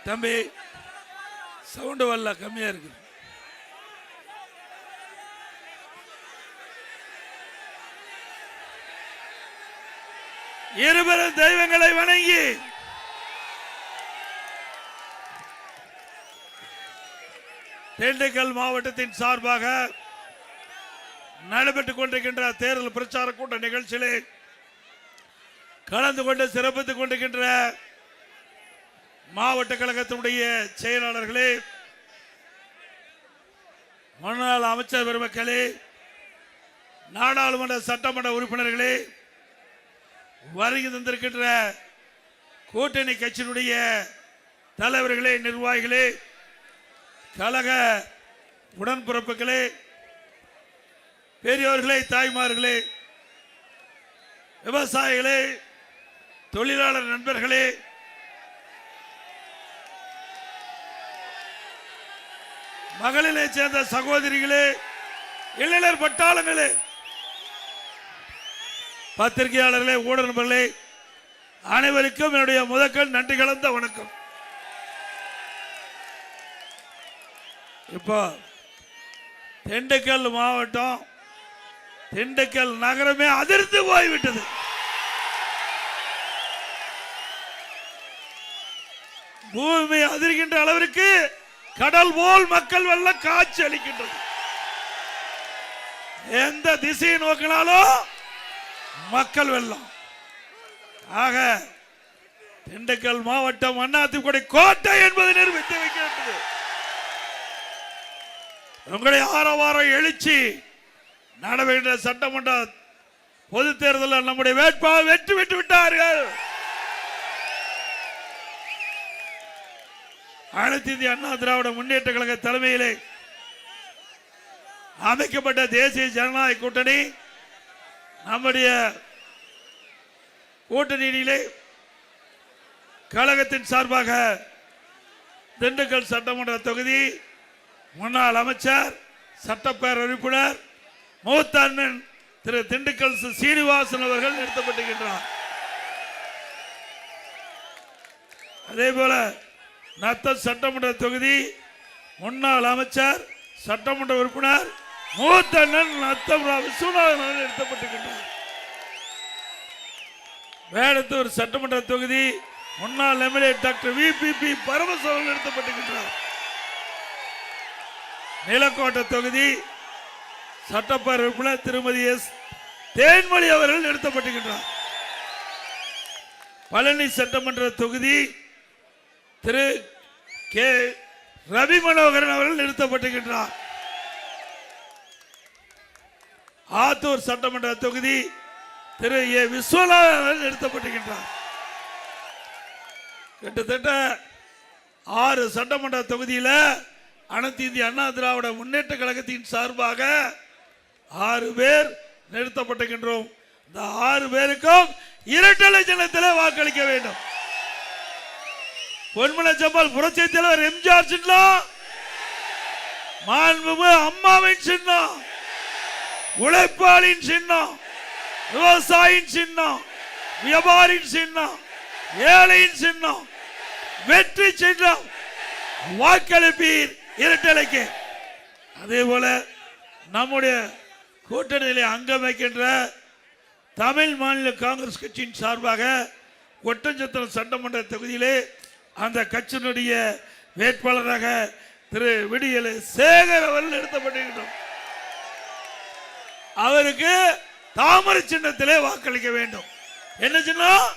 தம்பி சவுண்டு வரல, கம்மியா இருக்கு. இருபெரும் தெய்வங்களை வணங்கி திண்டுக்கல் மாவட்டத்தின் சார்பாக நடைபெற்றுக் கொண்டிருக்கின்ற தேர்தல் பிரச்சார கூட்ட நிகழ்ச்சியிலே கலந்து கொண்டு சிறப்பித்துக் கொண்டிருக்கின்ற மாவட்ட கழகத்தினுடைய செயலாளர்களே, முன்னாள் அமைச்சர் பெருமக்களே, நாடாளுமன்ற சட்டமன்ற உறுப்பினர்களே, வருகை தந்திருக்கின்ற கூட்டணி கட்சியினுடைய தலைவர்களே, நிர்வாகிகளே, கழக உடன்பிறப்புகளே, பெரியோர்களே, தாய்மார்களே, விவசாயிகளே, தொழிலாளர் நண்பர்களே, மகளிரை சேர்ந்த சகோதரிகளே, இளைஞர் பட்டாளங்களே, பத்திரிகையாளர்களே, ஊடக நண்பர்களே, அனைவருக்கும் என்னுடைய முதற்கண் நன்றி கலந்த வணக்கம். இப்போ திண்டுக்கல் மாவட்டம், திண்டுக்கல் நகரமே அதிர்ந்து போய்விட்டது. பூமி அதிர்கின்ற அளவிற்கு கடல் போல் மக்கள் வெள்ளம் காட்சி அளிக்கின்றது. எந்த திசையை நோக்கினாலும் மக்கள் வெள்ளம். ஆக திண்டுக்கல் மாவட்டம் அதிமுக கோட்டை என்பதை நிரூபித்து வைக்கிறது. உங்களுடைய ஆரவாரம் எழுச்சி நடைபெற்ற சட்டமன்ற பொது தேர்தலில் நம்முடைய வேட்பாளர் வெற்றி பெற்று விட்டார்கள். அனைத்து இந்திய அண்ணா திராவிட முன்னேற்ற கழக தலைமையிலே அமைக்கப்பட்ட தேசிய ஜனநாயக கூட்டணி நம்முடைய கூட்டணியிலே கழகத்தின் சார்பாக திண்டுக்கல் சட்டமன்ற தொகுதி முன்னாள் அமைச்சர், சட்டப்பேரவை உறுப்பினர், மூத்த அண்ணன் திரு திண்டுக்கல் சீனிவாசன் அவர்கள் நிறுத்தப்பட்டிருக்கின்றார். அதே போல நத்தம் சட்டமன்ற தொகுதி முன்னாள் அமைச்சர், சட்டமன்ற உறுப்பினர், மூத்த அண்ணன் நத்தம் விஸ்வநாதன் அவர்கள் நிறுத்தப்பட்டிருக்கின்றார். வேடத்தூர் சட்டமன்ற தொகுதி முன்னாள் எம்எல்ஏ டாக்டர் விபிபி பரமஸ் அவர்கள் நிறுத்தப்பட்டிருக்கின்றார். நீலக்கோட்டை தொகுதி சட்டப்பேரவை உறுப்பினர் திருமதி எஸ் தேன்மொழி அவர்கள் நிறுத்தப்பட்டிருக்கின்றார். பழனி சட்டமன்ற தொகுதி திரு கே ரவி மனோகரன் அவர்கள் நிறுத்தப்பட்டிருக்கின்றார். ஆத்தூர் சட்டமன்ற தொகுதி திரு ஏ விஸ்வநாதன் அவர்கள் நிறுத்தப்பட்டிருக்கின்றார். கிட்டத்தட்ட 6 சட்டமன்ற தொகுதியில் அனைத்து இந்திய அண்ணா திராவிட முன்னேற்ற கழகத்தின் சார்பாக 6 பேர் நிறுத்தப்பட்டிருக்கின்றோம். இந்த 6 பேருக்கும் இரட்டை சின்னத்திலே வாக்களிக்க வேண்டும். பொன்மனச்சம்பாள் புரட்சி தலைவர் எம்ஜிஆர் சின்னம், மாண்புமிகு அம்மாவின் சின்னம், உழைப்பாளின் சின்னம், விவசாயியின் சின்னம், வியாபாரியின் சின்னம், ஏழையின் சின்னம், வெற்றி சின்னம். வாக்களிப்பீர் இரட்டலைக்கு. அதே போல நம்முடைய கூட்டணியிலே அங்கம் வைக்கின்ற தமிழ் மாநில காங்கிரஸ் கட்சியின் சார்பாக ஒட்டஞ்சத்திரம் சட்டமன்ற தொகுதியிலே அந்த கட்சியினுடைய வேட்பாளராக திரு விடியல் சேகர் அவர்கள் நிறுத்தப்பட்டிருக்கிறோம். அவருக்கு தாமரை சின்னத்திலே வாக்களிக்க வேண்டும். என்ன சின்னம்?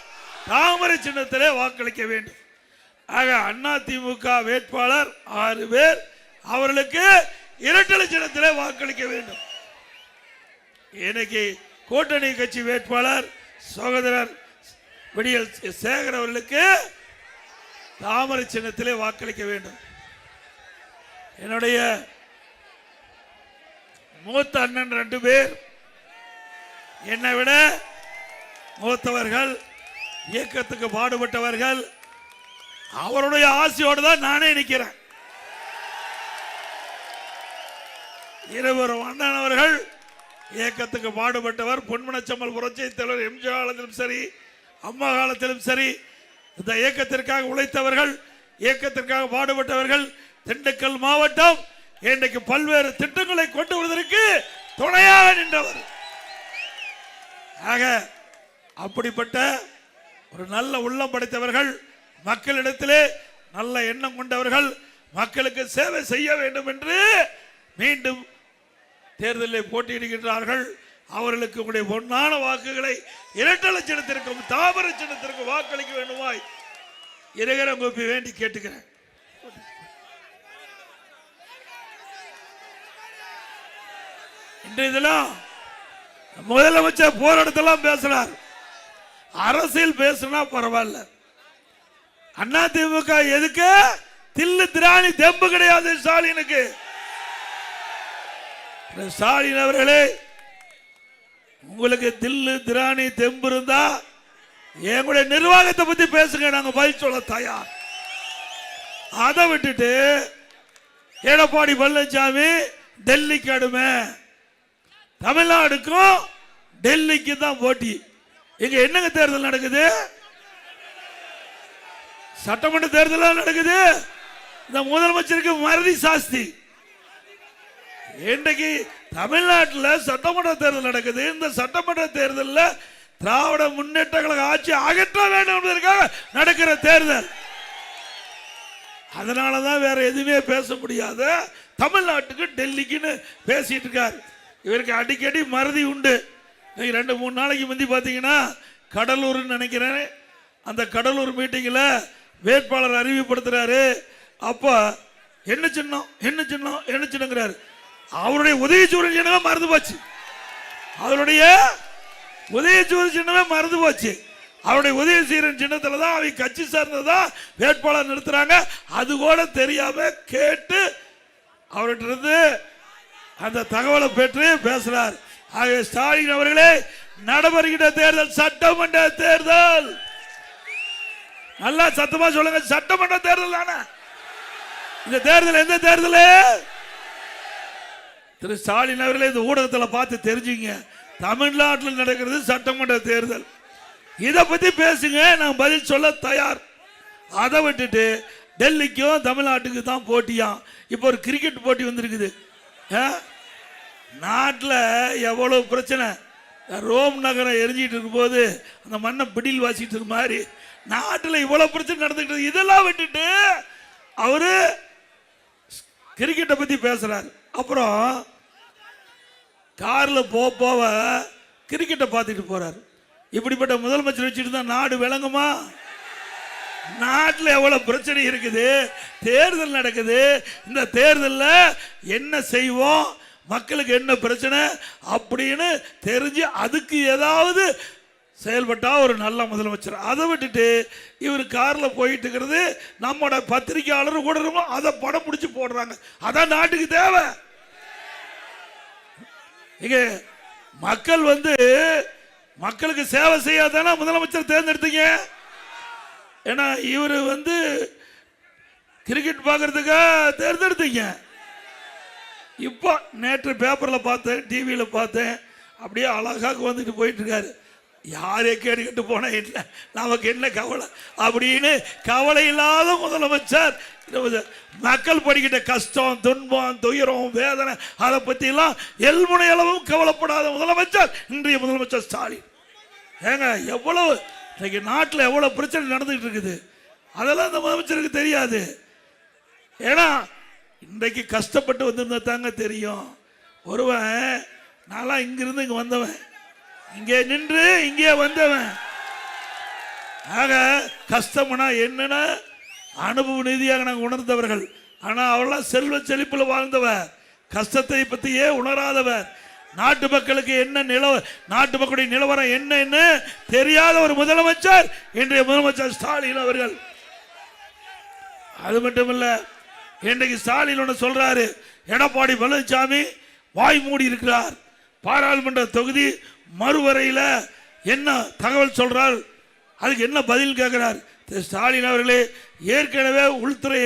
தாமரை சின்னத்திலே வாக்களிக்க வேண்டும். ஆக அதிமுக வேட்பாளர் 6 பேர், அவர்களுக்கு இரட்டை சின்னத்திலே வாக்களிக்க வேண்டும். இன்னைக்கு கூட்டணி கட்சி வேட்பாளர் சகோதரர் விடியல் சேகர் அவர்களுக்கு தாமரை சின்னத்திலே வாக்களிக்க வேண்டும். என்னுடைய மூத்த அண்ணன் 2 பேர், என்னை விட மூத்தவர்கள், இயக்கத்துக்கு பாடுபட்டவர்கள், அவருடைய ஆசையோடு தான் நானே நிற்கிறேன். இருவரும் அண்ணன் அவர்கள் இயக்கத்துக்கு பாடுபட்டவர். பொன்மனச்சம்மல் புரட்சி தலைவர் எம்ஜிஆர் காலத்திலும் சரி, அம்மா காலத்திலும் சரி இந்த இயக்கத்திற்காக உழைத்தவர்கள். இயக்கத்திற்காக பாடுபட்டவர்கள். திண்டுக்கல் மாவட்டம் இன்றைக்கு பல்வேறு திட்டங்களை கொண்டு வருவதற்கு துணையாக நின்றவர். ஆக அப்படிப்பட்ட ஒரு நல்ல உள்ளம் படைத்தவர்கள், மக்களிடத்திலே நல்ல எண்ணம் கொண்டவர்கள், மக்களுக்கு சேவை செய்ய வேண்டும் என்று மீண்டும் தேர்தலில் போட்டியிடுகின்றார்கள். அவர்களுக்கு உங்களுடைய பொன்னான வாக்குகளை இரட்டை சின்னத்திற்கும் தாமர சின்னத்திற்கும் வாக்களிக்க வேண்டுமாய் இறைகரம் கூப்பி வேண்டி கேட்டுக்கிறேன். இன்றைய தினம் முதலமைச்சர் போராட்டத்தெல்லாம் பேசுறார். அரசியல் பேசுனா பரவாயில்ல. அண்ணா திமுக எதுக்கு? தில்லு திராணி தெம்பு கிடையாது ஸ்டாலினுக்கு. ஸ்டாலின் அவர்களே, உங்களுக்கு தில்லு திராணி தெம்பு இருந்தா எங்களுடைய நிர்வாகத்தை பத்தி பேசுங்க, நாங்க பதில் சொல்ல தயார். அதை விட்டுட்டு எடப்பாடி பழனிசாமி டெல்லிக்கு அடுமை, தமிழ்நாடுக்கும் டெல்லிக்கு தான் போட்டி. இங்க என்னங்க தேர்தல் நடக்குது? சட்டமன்ற தேர்தல் நடக்குது. இந்த முதலமைச்சருக்கு மறதி சாஸ்தி. இன்றைக்கு தமிழ்நாட்டில் சட்டமன்ற தேர்தல் நடக்குது. இந்த சட்டமன்ற தேர்தலில் திராவிட முன்னேற்ற கழக ஆட்சி அகற்ற வேண்டும் என்பதற்காக நடக்கிற தேர்தல். அதனாலதான் வேற எதுவுமே பேச முடியாத தமிழ்நாட்டுக்கு டெல்லிக்குன்னு பேசிட்டு இருக்காரு. இவருக்கு அடிக்கடி மறதி உண்டு. 2-3 நாளைக்கு முந்தி பார்த்தீங்கன்னா கடலூர் நினைக்கிறேன், அந்த கடலூர் மீட்டிங்கில் வேட்பாளர் அறிவிப்படுத்துறாரு. அப்ப என்ன சின்னம் என்ன சின்னம் என்ன சின்னங்கிறாரு. அவருடைய உதயசூரன் சின்னமே மறந்து போச்சு. அவருடைய உதயசூரன் சின்னமே மறந்து போச்சு. அவருடைய உதயசூரன் சின்னத்துல தான் அவங்க கட்சி சார்ந்ததா வேட்பாளர் நிறுத்துறாங்க. அது கூட தெரியாம கேட்டு அவர்கிட்ட இருந்து அந்த தகவலை பெற்று பேசுறார். ஆக ஸ்டாலின் அவர்களே, நடைபெறுகின்ற தேர்தல் சட்டமன்ற தேர்தல். நல்லா சத்தமா சொல்லுங்க, சட்டமன்ற தேர்தல் தானே இந்த தேர்தல். எந்த தேர்தல்? திரு ஸ்டாலின் அவர்களே, இந்த ஊடகத்தில் பார்த்து தெரிஞ்சுங்க, தமிழ்நாட்டில் நடக்கிறது சட்டமன்ற தேர்தல். இதை பத்தி பேசுங்க, நான் பதில் சொல்ல தயார். அதை விட்டுட்டு டெல்லிக்கும் தமிழ்நாட்டுக்கு தான் போட்டியாம். இப்போ ஒரு கிரிக்கெட் போட்டி வந்திருக்குது. நாட்டில் எவ்வளவு பிரச்சனை. ரோம் நகரம் எரிஞ்சிட்டு இருக்கும் போது அந்த மண்ணை பிடில் வாசிட்டு இருக்க மாதிரி நாட்டில் இவ்வளவு பிரச்சனை நடந்துக்கிட்டு, இதெல்லாம் விட்டுட்டு அவரு கிரிக்கெட்டை பத்தி பேசுறாரு. அப்புறம் கார்ல போவ கிரிக்கெட்டை பார்த்துட்டு போறாரு. இப்படிப்பட்ட முதலமைச்சர் வச்சுட்டு தான் நாடு விளங்குமா? நாட்டில் எவ்வளவு பிரச்சனை இருக்குது, தேர்தல் நடக்குது. இந்த தேர்தலில் என்ன செய்வோம், மக்களுக்கு என்ன பிரச்சனை அப்படின்னு தெரிஞ்சு அதுக்கு ஏதாவது செயல்பட்டா ஒரு நல்ல முதலமைச்சர். அதை விட்டுட்டு இவர் கார்ல போயிட்டு இருக்கிறது, நம்மோட பத்திரிகையாளர் கூட அதை படம் பிடிச்சு போடுறாங்க. அதான் நாட்டுக்கு தேவை. இங்க மக்கள் மக்களுக்கு சேவை செய்யாதான முதலமைச்சர் தேர்ந்தெடுத்தீங்க. ஏன்னா இவர் கிரிக்கெட் பார்க்கறதுக்காக தேர்ந்தெடுத்தீங்க. இப்போ நேற்று பேப்பர்ல பார்த்தேன், டிவியில பார்த்தேன், அப்படியே அழகாக வந்துட்டு போயிட்டு இருக்காரு. யாரே கேட்டுக்கிட்டு போனா இல்லை, நமக்கு என்ன கவலை அப்படின்னு கவலை இல்லாத முதலமைச்சர். மக்கள் படிக்கிட்ட கஷ்டம், துன்பம், துயரம், வேதனை அதை பத்தி எல்லாம் எல்முனை அளவும் கவலைப்படாத முதலமைச்சர் இன்றைய முதலமைச்சர் ஸ்டாலின். ஏங்க எவ்வளவு இன்னைக்கு நாட்டில் எவ்வளவு பிரச்சனை நடந்துகிட்டு இருக்குது, அதெல்லாம் இந்த முதலமைச்சருக்கு தெரியாது. ஏன்னா இன்றைக்கு கஷ்டப்பட்டு வந்திருந்தா தாங்க தெரியும். ஒருவன் நான்லாம் இங்கிருந்து இங்க வந்தவன், இங்கே நின்று இங்கே வந்தவன். ஆக கஷ்டம்னா என்னன்னா அனுபவ நீதியாக நாங்கள் உணர்ந்தவர்கள். ஆனா அவெல்லாம் செல்வ செழிப்புல வாழ்ந்தவர், கஷ்டத்தை பத்தியே உணராதவர், நாட்டு மக்களுக்கு என்ன நாட்டு மக்களுடைய நிலவரம் என்ன தெரியாத ஒரு முதலமைச்சர் இன்றைய முதலமைச்சர் ஸ்டாலின் அவர்கள். அது மட்டுமல்ல, இன்றைக்கு ஸ்டாலின் ஒன்று சொல்றாரு, எடப்பாடி பழனிசாமி வாய் மூடி இருக்கிறார். பாராளுமன்ற தொகுதி மறுவரையில் என்ன தகவல் சொல்றார், அதுக்கு என்ன பதில் கேட்கிறார் ஸ்டாலின் அவர்களே. ஏற்கனவே உள்துறை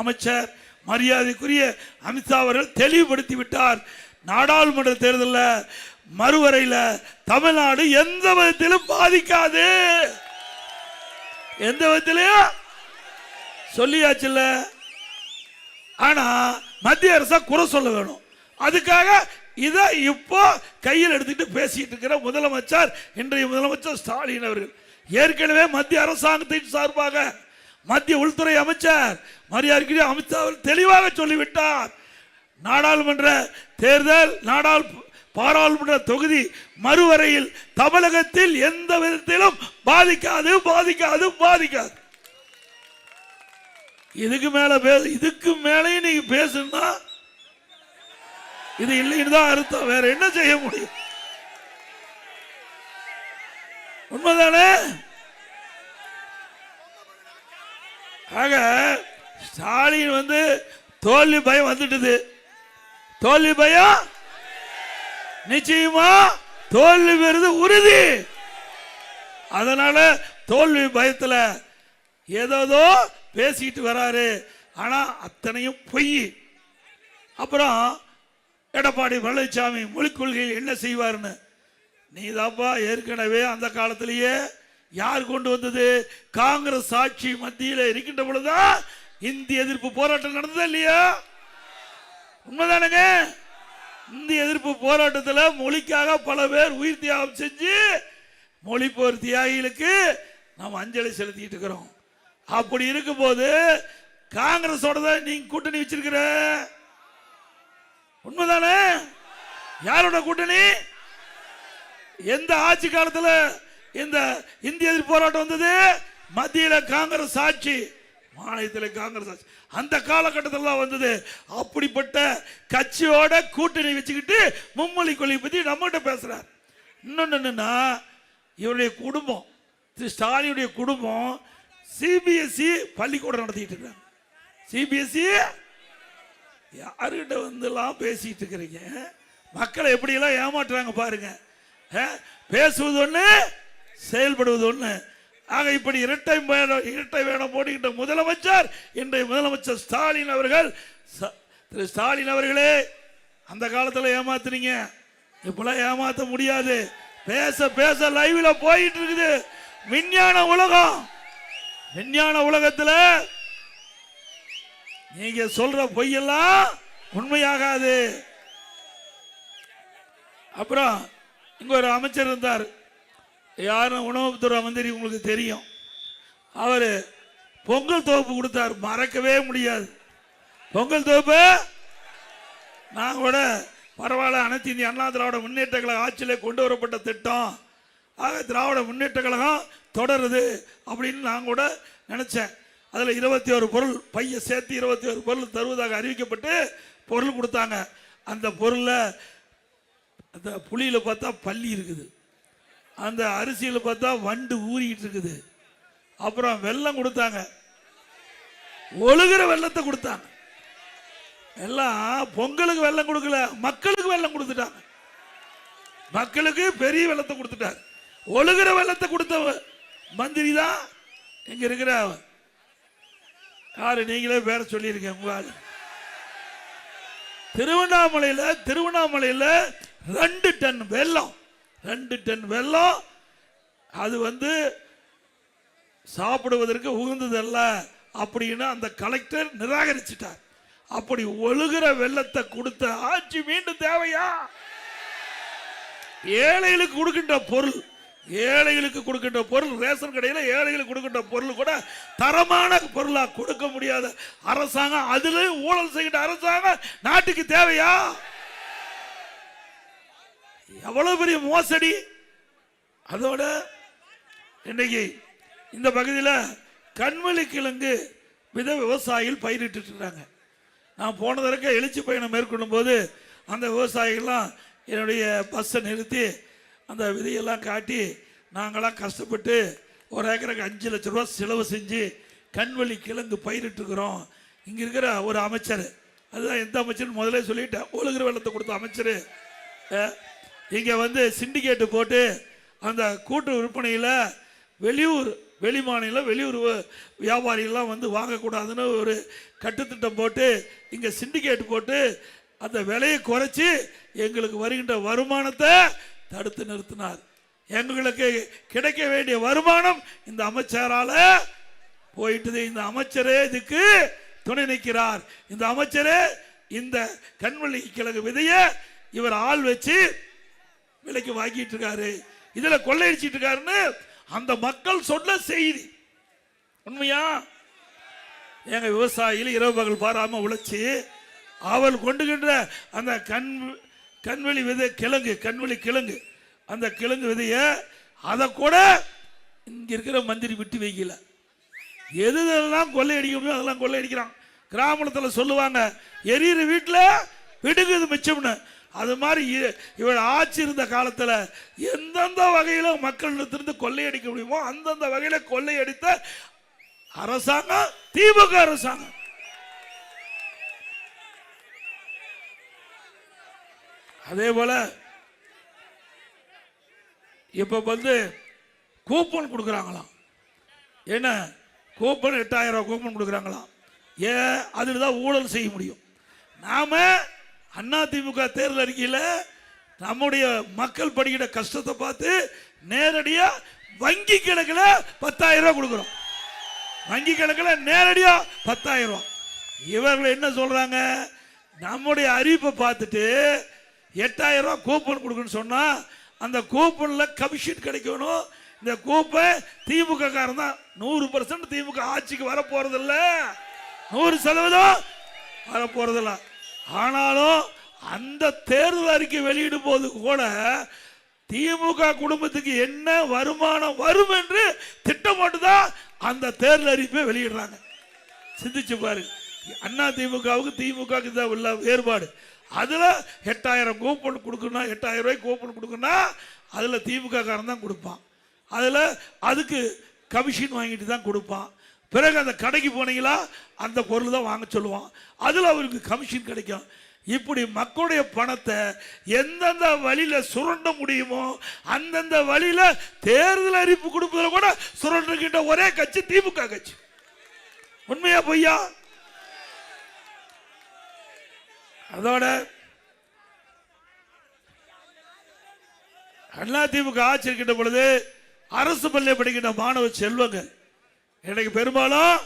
அமைச்சர் மரியாதைக்குரிய அமித்ஷா அவர்கள் தெளிவுபடுத்தி விட்டார், நாடாளுமன்ற தேர்தலில் மறுவரையில் தமிழ்நாடு எந்த விதத்திலும் பாதிக்காது. எந்த விதத்திலையும் சொல்லியாச்சுல்ல. ஆனா மத்திய அரசை குறை சொல்ல வேணும். அதுக்காக இதை இப்போ கையில் எடுத்துட்டு பேசிட்டு இருக்கிற முதலமைச்சர், இன்றைய முதலமைச்சர் ஸ்டாலின் அவர்கள் ஏற்கனவே மத்திய அரசாங்கத்தின் சார்பாக மத்திய உள்துறை அமைச்சர் மரியாதைக்குரிய அமித்ஷா அவர்கள் தெளிவாக சொல்லிவிட்டார். நாடாளுமன்ற தேர்தல், பாராளுமன்ற தொகுதி மறுவரையில் தமிழகத்தில் எந்த விதத்திலும் பாதிக்காது பாதிக்காது பாதிக்காது. இதுக்கு மேலே நீங்க பேசுனா இது இல்லைன்னு தான் அர்த்தம். வேற என்ன செய்ய முடியும்? உண்மைதானே? ஆக ஸ்டாலின் தோல்வி பயம் வந்துட்டது. தோல்வி பயம் நிச்சயமா தோல்வி பெறுது உறுதி. அதனால தோல்வி பயத்துல ஏதோ பேசிட்டு வராரு. ஆனா அத்தனையும் பொய். அப்புறம் எடப்பாடி பழனிசாமி மொழிக் கொள்கையில் என்ன செய்வார்னு நீதாப்பா ஏற்கனவே அந்த காலத்திலேயே யார் கொண்டு வந்தது? காங்கிரஸ் ஆட்சி மத்தியில் இருக்கின்ற பொழுதுதான் இந்திய எதிர்ப்பு போராட்டம் நடந்ததா இல்லையா? உண்மைதானுங்க. இந்திய எதிர்ப்பு போராட்டத்தில் மொழிக்காக பல பேர் உயிர் தியாகம் செஞ்சு மொழி போர் தியாகிகளுக்கு நாம் அஞ்சலி செலுத்திட்டு இருக்கிறோம். அப்படி இருக்கும் போது காங்கிரஸோட தான் நீங்க கூட்டணி வச்சிருக்கிற. உண்மைதானே? யாரோட கூட்டணி? எந்த ஆட்சி காலத்தில் இந்த இந்திய எதிர்ப்பு போராட்டம் வந்தது? மத்தியில் காங்கிரஸ் ஆட்சி, மாநிலத்தில் காங்கிரஸ் ஆட்சி. அந்த காலகட்டத்தில் தான் வந்தது. அப்படிப்பட்ட கட்சியோட கூட்டணி வச்சுக்கிட்டு மும்மொழி கொள்கை பத்தி நம்மகிட்ட பேசுறார். இன்னொன்னு என்னன்னா, இவருடைய குடும்பம், திரு ஸ்டாலினுடைய குடும்பம் சிபிஎஸ்இ பள்ளிக்கூடம் நடத்திட்டு இருக்காங்க. சிபிஎஸ்இ யாருகிட்ட எல்லாம் பேசிட்டு இருக்கிறீங்க? மக்களை எப்படி எல்லாம் ஏமாற்றுறாங்க பாருங்க. பேசுவது ஒண்ணு, செயல்படுவது ஒண்ணு. ஆக இப்படி இரட்டை வேடம் போடுகின்ற முதலமைச்சர் இன்றைய முதலமைச்சர் ஸ்டாலின் அவர்கள். திரு ஸ்டாலின் அவர்களே, அந்த காலத்தில் ஏமாத்துறீங்க, இப்பெல்லாம் ஏமாத்த முடியாது. பேச பேச லைவ்ல போயிட்டு இருக்குது. விஞ்ஞான உலகம், விஞ்ஞான உலகத்தில் நீங்க சொல்ற பொய்யெல்லாம் உண்மையாகாது. அப்புறம் இங்க ஒரு அமைச்சர் இருந்தார், யாரும் உணவுத்துறை மந்திரி, உங்களுக்கு தெரியும். அவர் பொங்கல் தொகுப்பு கொடுத்தார், மறக்கவே முடியாது. பொங்கல் தொகுப்பு நான் கூட பரவாயில்ல, அனைத்து இந்திய அண்ணா திராவிட முன்னேற்ற கழக ஆட்சியில் கொண்டு வரப்பட்ட திட்டம், ஆக திராவிட முன்னேற்ற கழகம் தொடருது அப்படின்னு நான் கூட நினைச்சேன். அதில் 21 பொருள், பைய சேர்த்து 21 பொருள் தருவதாக அறிவிக்கப்பட்டு பொருள் கொடுத்தாங்க. அந்த பொருளில் அந்த புளியில் பார்த்தா பள்ளி இருக்குது, அந்த அரிசியில் பார்த்தா வண்டு ஊறிக்கிட்டு இருக்குது. அப்புறம் வெல்லம் கொடுத்தாங்க, ஒழுகிற வெள்ளத்தை கொடுத்தாங்க. எல்லாம் பொங்கலுக்கு வெள்ளம் கொடுக்கல, மக்களுக்கு வெள்ளம் கொடுத்துட்டாங்க. மக்களுக்கு பெரிய வெள்ளத்தை கொடுத்துட்டாங்க. ஒழுகிற வெள்ளத்தை கொடுத்த மந்திரி தான் இங்க இருக்கிற யாரு, நீங்களே பேர சொல்லியிருக்கேன். உங்க திருவண்ணாமலையில் 2 டன் வெல்லம், 2 டன் வெல்லம், அது சாப்பிடுவதற்கு உகந்ததல்ல அப்படின்னு அந்த கலெக்டர் நிராகரிச்சிட்டார். அப்படி ஒழுகிற வெள்ளத்தை கொடுத்த ஆட்சி மீண்டும் தேவையா? ஏழைகளுக்கு கொடுக்கின்ற பொருள், ஏழைகளுக்கு கொடுக்கின்ற பொருள், ரேஷன் கடையில் ஏழைகளுக்கு கொடுக்கின்ற பொருள் கூட தரமான பொருளா கொடுக்க முடியாத அரசாங்கம், அதுல ஊழல் செய்கின்ற அரசாங்கம் நாட்டுக்கு தேவையா? எவ்வளவு பெரிய மோசடி! அதோட இன்னைக்கு இந்த பகுதியில் கண்மொழி கிழங்கு விவசாயிகள் பயிரிட்டு இருக்காங்க. நான் போன தடவை எழுச்சி பயணம் மேற்கொள்ளும் போது அந்த விவசாயிகள்லாம் என்னுடைய பஸ்ஸை நிறுத்தி அந்த விதையெல்லாம் காட்டி, நாங்களாம் கஷ்டப்பட்டு 1 ஏக்கருக்கு 5 லட்சம் ரூபா செலவு செஞ்சு கண்வழி கிழங்கு பயிரிட்டுக்கிறோம். இங்கே இருக்கிற ஒரு அமைச்சர், அதுதான் எந்த அமைச்சர் முதலே சொல்லிட்டேன், ஒழுகிற வெள்ளத்தை கொடுத்த அமைச்சர் இங்கே சிண்டிகேட்டு போட்டு அந்த கூட்டு விற்பனையில் வெளி மாநிலம் வெளியூர் வியாபாரிகள்லாம் வாங்கக்கூடாதுன்னு ஒரு கட்டுத்திட்டம் போட்டு இங்கே சிண்டிகேட் போட்டு அந்த விலையை குறைச்சி எங்களுக்கு வருகின்ற வருமானத்தை தடுத்து நிறுத்தினார். எங்களுக்கு கிடைக்க வேண்டிய வருமானம் இந்த அமைச்சரால போயிட்டு இந்த அமைச்சரே இதுக்கு துணை நிற்கிறார். இந்த அமைச்சரே இந்த கண்வெளி கிழங்கு விதைய இவர் ஆள் வச்சு விலைக்கு வாங்கிட்டு இருக்காரு, இதுல கொள்ளையடிச்சிட்டு இருக்காருன்னு அந்த மக்கள் சொன்ன செய்தி உண்மையா? எங்க விவசாயிகள் இரவு பகல் பாராம உழைச்சி அவள் கொண்டுகின்ற அந்த கண்வெளி விதை கிழங்கு, கண்வெளி கிழங்கு, அந்த கிழங்கு விதைய அதை கூட இங்க இருக்கிற மந்திரி விட்டு வைக்கல. எதுலாம் கொள்ளையடிக்க முடியும் அதெல்லாம் கொள்ளையடிக்கிறான். கிராமத்தில் சொல்லுவாங்க எரியிற வீட்டில் விடுங்குது மிச்சம்னு. அது மாதிரி இவள் ஆட்சி இருந்த காலத்தில் எந்தெந்த வகையில மக்களிடத்திலிருந்து கொள்ளையடிக்க முடியுமோ அந்தந்த வகையில கொள்ளையடித்த அரசாங்கம் திமுக அரசாங்கம். அதே போல இப்ப கூப்பன் கொடுக்குறாங்களாம். என்ன கூப்பன் 8000 கூப்பன் கொடுக்குறாங்களாம். ஏன்? அதில் தான் ஊழல் செய்ய முடியும். நாம அதிமுக தேர்தல் அறிக்கையில் நம்முடைய மக்கள் படுகிற கஷ்டத்தை பார்த்து நேரடியா வங்கி கணக்கில் 10000 ரூபாய் கொடுக்குறோம். வங்கி கணக்கில் நேரடியா 10000 ரூபாய். இவர்கள் என்ன சொல்றாங்க? நம்முடைய அறிவிப்பை பார்த்துட்டு 8000 ரூபாய் கூப்பன் கொடுக்கணும்னு சொன்னா அந்த கூப்பன்ல கமிஷன் கிடைக்கணும். இந்த கூப்பன் திமுக காரன் தான் 100% திமுக ஆட்சிக்கு வர போறதில்ல, 100% வர போறதில்ல. ஆனாலும் அந்த தேர்தல் அறிக்கை வெளியிடும் போது கூட திமுக குடும்பத்துக்கு என்ன வருமானம் வரும் என்று திட்டமிட்டுதான் அந்த தேர்தல் அறிவிப்பை வெளியிடுறாங்க. சிந்திச்சு பாரு. அண்ணா திமுகவுக்கு திமுக தான் உள்ள வேறுபாடு. அதுல 8000 கூப்பன் கொடுக்கணும், 8000 ரூபாய் கூப்பன் கொடுக்கணும். அதுல திமுக காரன் தான் கொடுப்பான். அதுல அதுக்கு கமிஷன் வாங்கிட்டு தான் கொடுப்பான். பிறகு அந்த கடைக்கு போனீங்களா அந்த பொருள் தான் வாங்க சொல்லுவான். அதுல அவருக்கு கமிஷன் கிடைக்கும். இப்படி மக்களுடைய பணத்தை எந்தெந்த வழியில சுரண்ட முடியுமோ அந்தந்த வழியில தேர்தல் அறிவிப்பு கொடுப்பதில் கூட சுரண்டுகின்ற ஒரே கட்சி திமுக கட்சி. உண்மையா பொய்யா? அதோட அண்ணா திமுக ஆட்சி இருக்கின்ற பொழுது அரசு பள்ளியை படிக்கின்ற மாணவ செல்வங்கள் இன்னைக்கு பெரும்பாலும்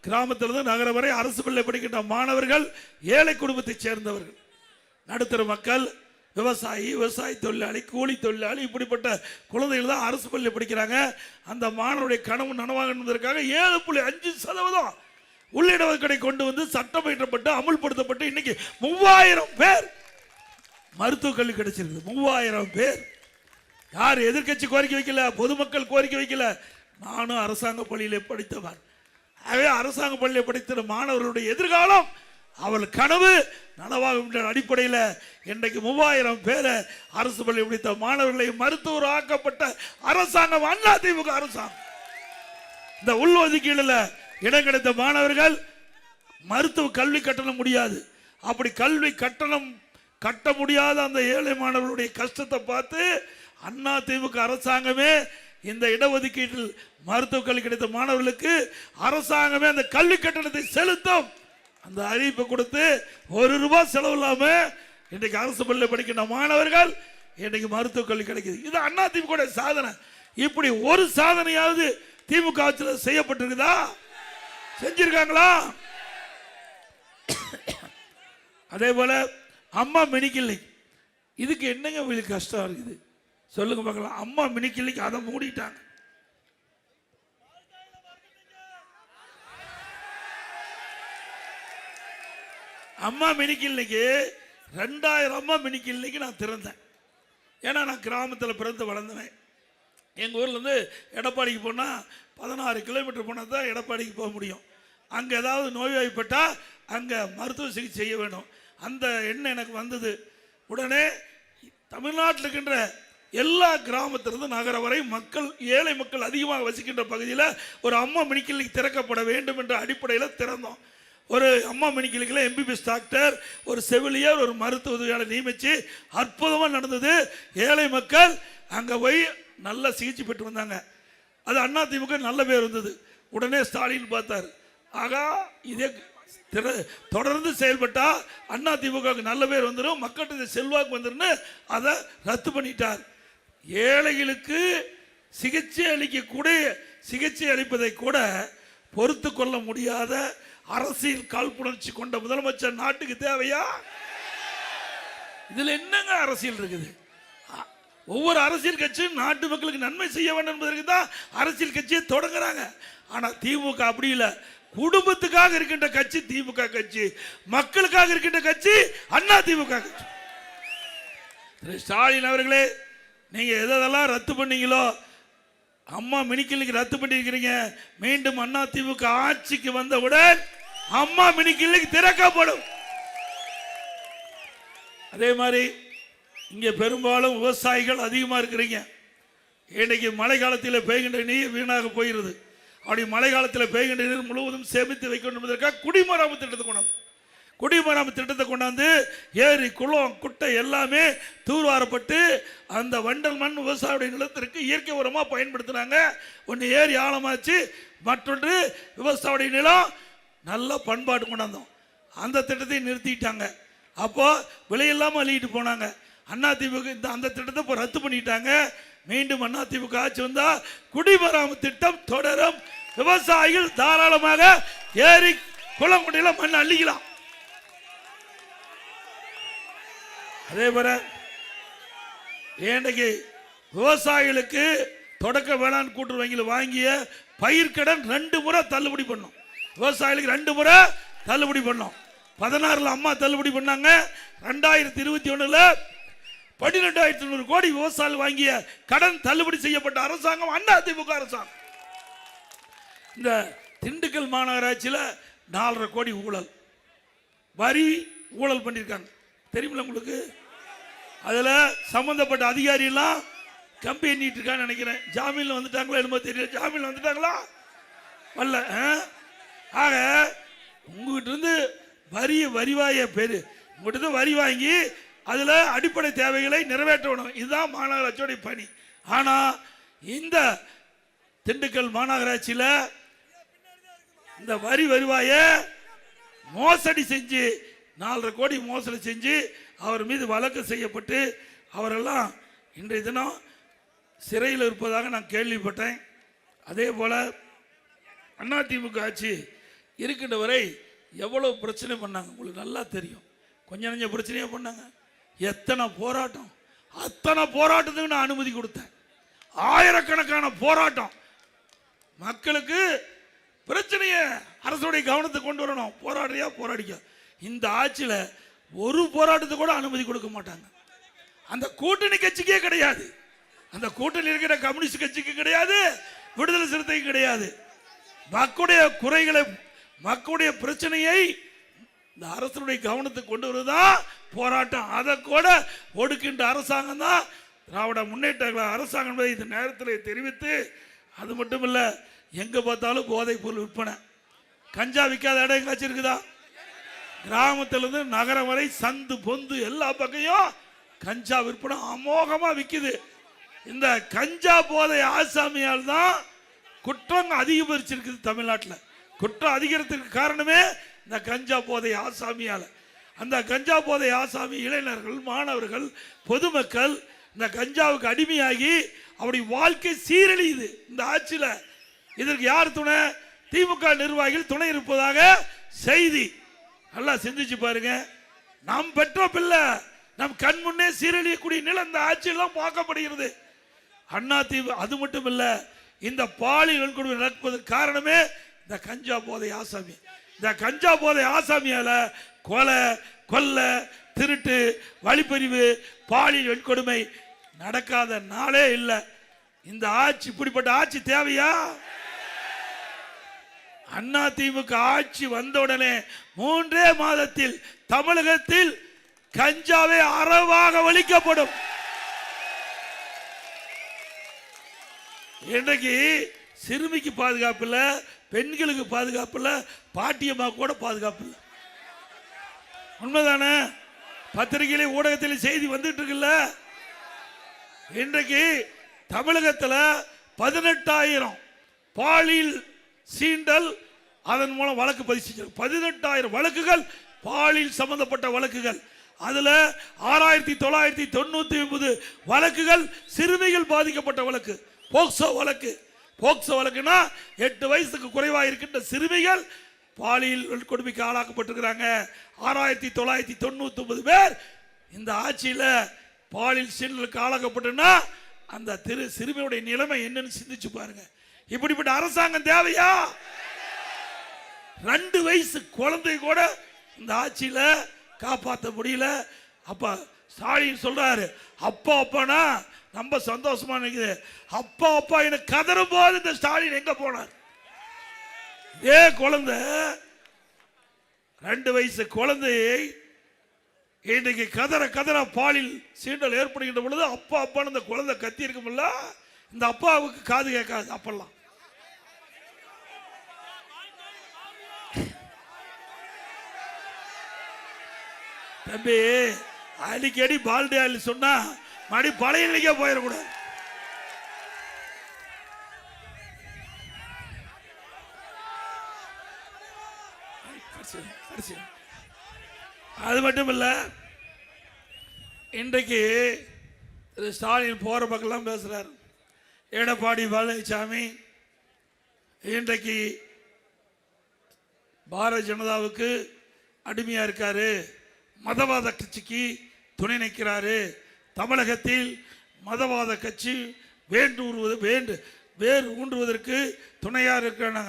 கிராமத்திலிருந்து நகர வரை அரசு பள்ளி படிக்கின்ற மாணவர்கள் ஏழை குடும்பத்தை சேர்ந்தவர்கள், நடுத்தர மக்கள், விவசாயி, விவசாய தொழிலாளி, கூலி தொழிலாளி, இப்படிப்பட்ட குழந்தைகள் தான் அரசு பள்ளி படிக்கிறாங்க. அந்த மாணவருடைய கனவு நனவாக 7.5% உள்ளிடஒதுக்கீடை கொண்டு வந்து சட்டம் இயற்றப்பட்டு அமுல்படுத்தப்பட்டு இன்னைக்கு 3000 பேர் மருத்துவ கல்வி கிடைச்சிருக்கு. 3000 பேர். யார் எதிர்கட்சி கோரிக்கை வைக்கல, பொதுமக்கள் கோரிக்கை வைக்கல. நானும் அரசாங்க பள்ளியிலே படித்தவன். அரசாங்க பள்ளியை படித்த மாணவர்களுடைய எதிர்காலம் அவள் கனவு நனவாகும் அடிப்படையில் இன்றைக்கு 3000 பேரை அரசு பள்ளி படித்த மாணவர்களை மருத்துவர் ஆக்கப்பட்ட அரசாங்கம் அதிமுக அரசாங்கம். இந்த உள்ஒதுக்கீடுல இடம் கிடைத்த மாணவர்கள் மருத்துவ கல்வி கட்டணம் முடியாது. அப்படி கல்வி கட்டணம் கட்ட முடியாத அந்த ஏழை மாணவர்களுடைய கஷ்டத்தை பார்த்து அதிமுக அரசாங்கமே இந்த இடஒதுக்கீட்டில் மருத்துவ கல்வி கிடைத்த மாணவர்களுக்கு அரசாங்கமே அந்த கல்வி கட்டணத்தை செலுத்தும் அந்த அறிவிப்பை கொடுத்து 1 ரூபாய் செலவு இல்லாம இன்றைக்கு அரசு பள்ளியில் படிக்கின்ற மாணவர்கள் இன்றைக்கு மருத்துவ கல்வி கிடைக்குது. இது அதிமுக சாதனை. இப்படி ஒரு சாதனையாவது திமுக ஆட்சியில் செய்யப்பட்டிருக்குதா? செஞ்சிருக்காங்களா? அதே போல அம்மா மினி கிளினிக், இதுக்கு என்னங்க உங்களுக்கு கஷ்டம் இருக்குது சொல்லுங்க பார்க்கலாம். அம்மா மினி கிளினிக் அதை மூடிட்டாங்க. அம்மா மினி கிளினிக்கு 2000 அம்மா மினி கிளினிக்கு நான் திறந்தேன். ஏன்னா நான் கிராமத்தில் பிறந்து வளர்ந்தேன். எங்கள் ஊர்லேருந்து எடப்பாடிக்கு போனால் 16 கிலோமீட்டர் போனால் தான் எடப்பாடிக்கு போக முடியும். அங்கே ஏதாவது நோய்வாய்ப்பட்டால் அங்கே மருத்துவ சிகிச்சை செய்ய வேண்டும். அந்த எண்ணம் எனக்கு வந்தது. உடனே தமிழ்நாட்டில் இருக்கின்ற எல்லா கிராமத்திலிருந்து நகர வரை மக்கள், ஏழை மக்கள் அதிகமாக வசிக்கின்ற பகுதியில் ஒரு அம்மா மினி கிளினிக் திறக்கப்பட வேண்டும் என்ற அடிப்படையில் திறந்தோம். ஒரு அம்மா மினி கிளினிக்கில் MBBS டாக்டர், ஒரு செவிலியர், ஒரு மருத்துவ உதவியாளர் நியமித்து அற்புதமாக நடந்தது. ஏழை மக்கள் அங்கே போய் நல்ல சிகிச்சை பெற்று வந்தாங்க. அது அதிமுக நல்ல பேர் இருந்தது. உடனே ஸ்டாலின் பார்த்தார், ஆகா இதே தொடர்ந்து செயல்பட்டா அதிமுக நல்ல பேர் வந்துடும், மக்கள்கிட்ட செல்வாக்கு வந்துடும், அதை ரத்து பண்ணிட்டார். ஏழைகளுக்கு சிகிச்சை அளிக்கக்கூடிய சிகிச்சை அளிப்பதை கூட பொறுத்து கொள்ள முடியாத அரசியல் காழ்ப்புணர்ச்சி கொண்ட முதலமைச்சர் நாட்டுக்கு தேவையா? இதுல என்னங்க அரசியல் இருக்குது? ஒவ்வொரு அரசியல் கட்சியும் நாட்டு மக்களுக்கு நன்மை செய்ய வேண்டும் என்பதற்கு தான் அரசியல் கட்சியை தொடங்குறாங்க. ஆனா திமுக அப்படி இல்லை. குடும்பத்துக்காக இருக்கின்ற கட்சி திமுக கட்சி, மக்களுக்காக இருக்கின்ற கட்சி அண்ணா திமுக கட்சி. ஸ்டாலின் அவர்களே, நீங்க எதெல்லாம் ரத்து பண்ணீங்களோ, அம்மா மினிக்கிளிக்கு ரத்து பண்ணிருக்கிறீங்க. மீண்டும் அண்ணா திமுக ஆட்சிக்கு வந்தவுடன் அம்மா மினிக்கிளிக்கு திறக்கப்படும். அதே மாதிரி இங்கே பெரும்பாலும் விவசாயிகள் அதிகமாக இருக்கிறீங்க. இன்றைக்கு மழை காலத்தில் பெய்கின்ற நீர் வீணாக போகிறது. அப்படி மழை காலத்தில் பெய்கின்ற நீர் முழுவதும் சேமித்து வைக்க வேண்டும் என்பதற்காக குடிமராமத்து திட்டத்தை கொண்டாந்து ஏரி குளம் குட்டை எல்லாமே தூர்வாரப்பட்டு அந்த வண்டல் மண் விவசாயியுடைய நிலத்திற்கு இயற்கை உரமாக பயன்படுத்தினாங்க. ஒன்று ஏரி ஆழமாச்சு, மற்றொன்று விவசாயியுடைய நிலம் நல்ல பண்பாடு கொண்டாந்தோம். அந்த திட்டத்தை நிறுத்திட்டாங்க. அப்போ விலையில்லாமல் அள்ளிட்டு போனாங்க. அதிமுக அந்த திட்டத்தை இப்போ ரத்து பண்ணிட்டாங்க. மீண்டும் அதிமுக ஆட்சி வந்தா குடிமராமத்து திட்டம் தொடரும். விவசாயிகள் தாராளமாக ஏரி குளம் குட்டையில மண் அள்ளிக்கலாம். அதே போல இன்றைக்கு விவசாயிகளுக்கு தொடக்க வேளாண் கூட்டுறவு வங்கியில் வாங்கிய பயிர்க்கடன் 2 முறை தள்ளுபடி பண்ணோம். விவசாயிகளுக்கு 2 முறை தள்ளுபடி பண்ணோம். 16 அம்மா தள்ளுபடி பண்ணாங்க. 2021 12,500 கோடி விவசாயிகள் வாங்கிய கடன் தள்ளுபடி செய்யப்பட்ட அரசாங்கம் அதிமுக அரசாங்கம். இந்த திண்டுக்கல் மாநகராட்சியில் 4.5 கோடி ஊழல், வரி ஊழல் பண்ணியிருக்காங்க. தெரியுமில்ல உங்களுக்கு? அதில் சம்பந்தப்பட்ட அதிகாரி எல்லாம் கம்பி எண்ணிட்டு இருக்கான்னு நினைக்கிறேன். ஜாமீன்ல வந்துட்டாங்களா என்னமோ தெரியல. ஜாமீன்ல வந்துட்டாங்களா வரல. ஆக உங்ககிட்ட இருந்து வரிவாய பேரு உங்ககிட்ட வரி வாங்கி அதில் அடிப்படை தேவைகளை நிறைவேற்றணும். இதுதான் மாநகராட்சியோடைய பணி. ஆனால் இந்த திண்டுக்கல் மாநகராட்சியில் இந்த வருவாய மோசடி செஞ்சு 4.5 கோடி மோசடி செஞ்சு அவர் மீது வழக்கு செய்யப்பட்டு அவரெல்லாம் இன்றைய தினம் சிறையில் இருப்பதாக நான் கேள்விப்பட்டேன். அதே போல அதிமுக ஆட்சி இருக்கின்ற வரை எவ்வளவு பிரச்சனை பண்ணாங்க உங்களுக்கு நல்லா தெரியும். கொஞ்சம் நஞ்ச பிரச்சனையா பண்ணாங்க. எத்தனை போராட்டம், அத்தனை போராட்டத்துக்கு நான் அனுமதி கொடுத்தேன். ஆயிரக்கணக்கான போராட்டம். மக்களுக்கு பிரச்சனையை அரசுடைய கவனத்தை கொண்டு வரணும். போராடிக்க. இந்த ஆட்சியில் ஒரு போராட்டத்தை கூட அனுமதி கொடுக்க மாட்டாங்க. அந்த கூட்டணி கட்சிக்கே கிடையாது. அந்த கூட்டணி இருக்கிற கம்யூனிஸ்ட் கட்சிக்கு கிடையாது, விடுதலை சிறுத்தைக்கு கிடையாது. மக்களுடைய குறைகளை, மக்களுடைய பிரச்சனையை இந்த அரசுடைய கவனத்துக்கு கொண்டு வருவதுதான் போராட்டம். அதை கூட ஒடுக்கின்ற அரசாங்கம் தான் திராவிட முன்னேற்ற அரசாங்கம் என்பதை இந்த நேரத்தில் தெரிவித்து, அது மட்டும் இல்லை, எங்கே பார்த்தாலும் போதைப் பொருள் விற்பனை. கஞ்சா விற்காத இடம் எங்காச்சும் இருக்குதா? கிராமத்திலிருந்து நகரம் வரை சந்து பொந்து எல்லா பக்கையும் கஞ்சா விற்பனை அமோகமாக விற்குது. இந்த கஞ்சா போதை ஆசாமியால் தான் குற்றம் அதிகரிச்சிருக்குது தமிழ்நாட்டில். குற்றம் அதிகரித்ததுக்கு காரணமே இந்த கஞ்சா போதை ஆசாமியால். அந்த கஞ்சா போதை ஆசாமி இளைஞர்கள், மாணவர்கள், பொதுமக்கள் இந்த கஞ்சாவுக்கு அடிமையாகி அப்படி வாழ்க்கை சீரழியுது இந்த ஆட்சியில். இதற்கு யார் துணை? திமுக நிர்வாகிகள் துணை இருப்பதாக செய்தி. நல்லா சிந்திச்சு பாருங்க. நாம் பெற்ற பிள்ளை நம் கண் முன்னே சீரழியக்கூடிய நிலை இந்த ஆட்சியெல்லாம் பார்க்கப்படுகிறது. அது மட்டும் இல்ல, இந்த பாலியல் வன்கொடுமை நடப்பதற்கு காரணமே இந்த கஞ்சா போதை ஆசாமி. இந்த கஞ்சா போதை ஆசாமியால கொலை, கொள்ளை, திருட்டு, வழிப்பறிவு, பாலியல் வன்கொடுமை நடக்காத நாளே இல்லை. இந்த ஆட்சி, இப்படிப்பட்ட ஆட்சி தேவையா? அதிமுக ஆட்சி வந்தவுடனே 3 மாதத்தில் தமிழகத்தில் கஞ்சாவை அறவாக ஒழிக்கப்படும். இன்றைக்கு சிறுமிக்கு பாதுகாப்பு இல்லை, பெண்களுக்கு பாதுகாப்பு இல்லை, பாட்டியம்மா கூட பாதுகாப்பு இல்லை. உண்மைதானே? பத்திரிகையிலே ஊடகத்தில் செய்தி வந்துட்டு இருக்குல்ல. இன்றைக்கு தமிழகத்தில் 18,000 பாலியல் சீண்டல் அதன் மூலம் வழக்கு பதிவு செஞ்சு 18,000 வழக்குகள் பாலியல் சம்பந்தப்பட்ட வழக்குகள். அதுல 6,999 வழக்குகள் சிறுமிகள் பாதிக்கப்பட்ட வழக்கு, போக்சோ வழக்கு. போக்சோ வழக்குனா 8 வயசுக்கு குறைவாக இருக்கின்ற சிறுமிகள் பாலியல் கொடுமைக்கு ஆளாக்கப்பட்டிருக்கிறாங்க. 6999 பேர் இந்த ஆட்சியில் பாலியல் சீண்டலுக்கு ஆளாக்கப்பட்டுன்னா அந்த சிறுமியுடைய நிலைமை என்னன்னு சிந்திச்சு பாருங்க. இப்படிப்பட்ட அரசாங்கம் தேவையா? 2 வயசு குழந்தை கூட இந்த ஆட்சியில காப்பாற்ற முடியல. அப்ப ஸ்டாலின் சொல்றாரு, அப்பா அப்பானா ரொம்ப சந்தோஷமா நினைக்குது. அப்பா அப்பா எனக்கு கதறும் போது இந்த ஸ்டாலின் எங்க போனார்? இதே குழந்தை 2 வயசு குழந்தையை இன்றைக்கு கதற பாலில் சீண்டல் ஏற்படுகின்ற பொழுது அப்பா அப்பான்னு இந்த குழந்தை கத்தி இருக்கும்ல, இந்த அப்பாவுக்கு காது கேட்காது. அப்பெல்லாம் தம்பி அடிக்கடி பால்டே சொன்னா மறுபடி பழைய நிலைக்கே போயிடக்கூடாது. அது மட்டும் இல்ல, இன்றைக்கு ஸ்டாலின் போற பக்கம் பேசுறாரு. எடப்பாடி பழனிசாமி இன்றைக்கு பாரதிய ஜனதாவுக்கு அடிமையா இருக்காரு, மதவாத கட்சிக்கு துணை நிற்கிறாரு. தமிழகத்தில் மதவாத கட்சி வேர் ஊன்றுவதற்கு துணையா இருக்கிறாங்க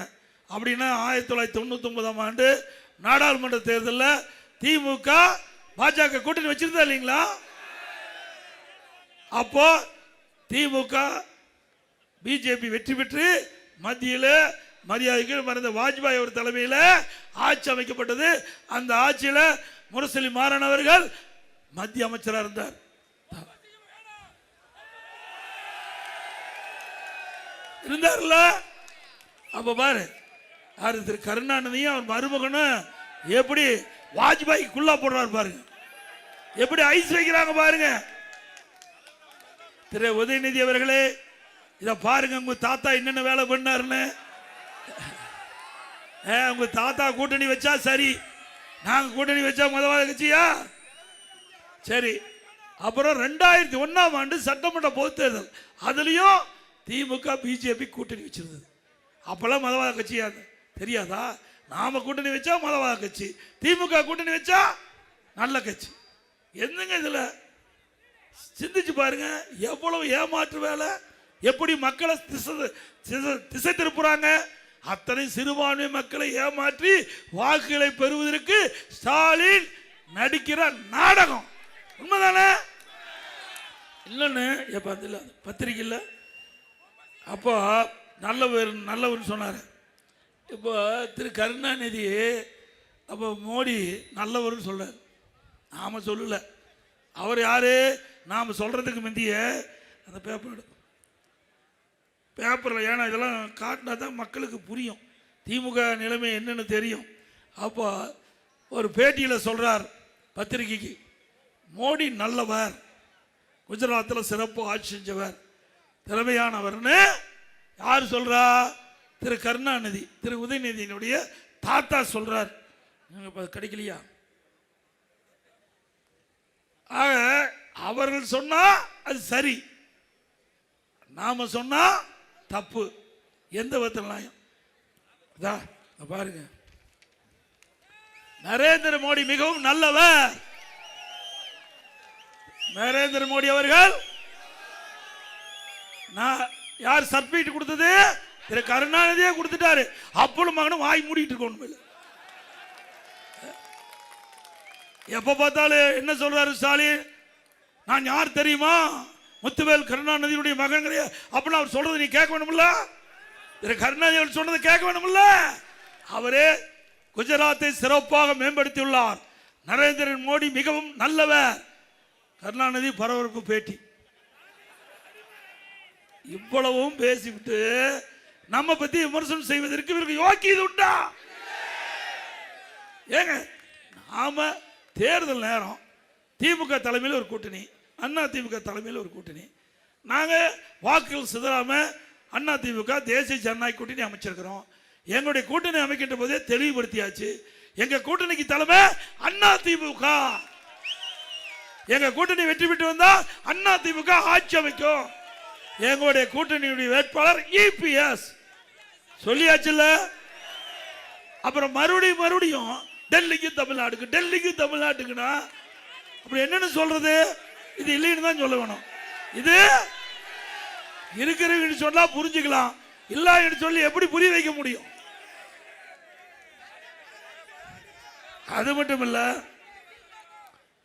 அப்படின்னா 1999ஆம் ஆண்டு நாடாளுமன்ற தேர்தலில் திமுக பாஜக கூட்டணி வச்சிருந்தா இல்லைங்களா? அப்போ திமுக பிஜேபி வெற்றி பெற்று மத்தியில் மரியாதைக்கு மறைந்த வாஜ்பாய் அவர் தலைமையில் ஆட்சி அமைக்கப்பட்டது. அந்த ஆட்சியில் முரசொலி மாறன் அவர்கள் மத்திய அமைச்சராக இருந்தார். இருந்தார்ல? அப்ப பாரு, திரு கருணாநிதியும் அவர் மருமகனும் எப்படி வாஜ்பாய்க்குள்ளா போடுறாரு பாருங்க, எப்படி ஐஸ் வைக்கிறாங்க பாருங்க. திரு உதயநிதி அவர்களே இத பாருங்க, உங்க தாத்தா என்னென்ன வேலை பண்ணாருன்னு. உங்க தாத்தா கூட்டணி வச்சா சரி, நாங்க கூட்டணி வச்சா மதவாத கட்சியா? சரி. அப்புறம் 2001ஆம் ஆண்டு சட்டமன்ற பொது தேர்தல், அதுலயும் திமுக பிஜேபி கூட்டணி வச்சிருந்தது. அப்பெல்லாம் மதவாத கட்சியா தெரியாதா? நாம கூட்டணி வச்சா மதவாத கட்சி, திமுக கூட்டணி வச்சா நல்ல கட்சி. என்னங்க இதுல சிந்திச்சு பாருங்க, எவ்வளவு ஏமாற்று வேலை, எப்படி மக்களை திசை திருப்புறாங்க. அத்தனை சிறுபான்மை மக்களை ஏமாற்றி வாக்குகளை பெறுவதற்கு ஸ்டாலின் நடிக்கிற நாடகம். உண்மைதானே? இல்லன்னு பத்திரிகை இல்ல. அப்போ நல்லவர் சொன்னாரு. இப்போ திரு கருணாநிதி அப்போ மோடி நல்லவர் சொல்றாரு, நாம சொல்லல. அவர் யாரு? நாம சொல்றதுக்கு முந்திய அந்த பேப்பரில், ஏன்னா இதெல்லாம் காட்டினா தான் மக்களுக்கு புரியும், திமுக நிலைமை என்னன்னு தெரியும். அப்போ ஒரு பேட்டியில் சொல்றார் பத்திரிகைக்கு, மோடி நல்லவர், குஜராத்தில் சிறப்பு ஆட்சி செஞ்சவர், திறமையானவர்னு யார் சொல்றா? திரு கருணாநிதி, திரு உதயநிதியினுடைய தாத்தா சொல்றார். கிடைக்கலையா? ஆக அவர்கள் சொன்னா அது சரி, நாம சொன்னா தப்பு. எந்த விதத்திலும் பாருங்க, நரேந்திர மோடி மிகவும் நல்லவர். நரேந்திர மோடி அவர்கள் யார் சர்டிபிகேட் கொடுத்தது? திரு கருணாநிதியே கொடுத்துட்டாரு. அப்பளும் மகனும் வாய் மூடிட்டு இருக்கணும். எப்ப பார்த்தாலும் என்ன சொல்றாரு ஸ்டாலின்? நான் யார் தெரியுமா? முத்துவேல் கருணாநிதியுடைய மகன். அப்படின்னு அவர் சொல்றது நீ கேட்க வேணும்ல? திரு கருணாநிதி அவர் சொன்னது கேட்க வேணும்ல? அவரே குஜராத்தை சிறப்பாக மேம்படுத்தியுள்ளார். நரேந்திர மோடி மிகவும் நல்லவர். கருணாநிதி பரபரப்பு பேட்டி. இவ்வளவும் பேசிவிட்டு நம்ம பத்தி விமர்சனம் செய்வதற்கு இவருக்கு யோக்கியது உண்டா? ஏங்க, நாம தேர்தல் நேரம் திமுக தலைமையில் ஒரு கூட்டணி, அண்ணா திமுக தலைமையில் ஒரு கூட்டணி, நாங்க வாக்குகள் சிதறாம அண்ணா திமுக தேசிய ஜனநாயக கூட்டணி அமைச்சிருக்கிறோம். எங்களுடைய கூட்டணி அமைக்கின்ற போதே தெளிவுபடுத்தியாச்சு, எங்க கூட்டணிக்கு தலைமை அண்ணா திமுக. எங்க கூட்டணி வெற்றி பெற்று வந்தா அண்ணா திமுக ஆட்சி அமைக்கும். எங்களுடைய கூட்டணியுடைய வேட்பாளர் இபிஎஸ் சொல்லியாச்சுல்ல. அப்புறம் மறுபடியும் டெல்லிக்கு தமிழ்நாட்டுக்குன்னா அப்படி என்னன்னு சொல்றது? இது இல்லைன்னு தான் சொல்ல வேணும். இது இருக்கிற சொன்னா புரிஞ்சுக்கலாம், இல்ல சொல்லி எப்படி புரிய வைக்க முடியும்? அது மட்டும் இல்ல,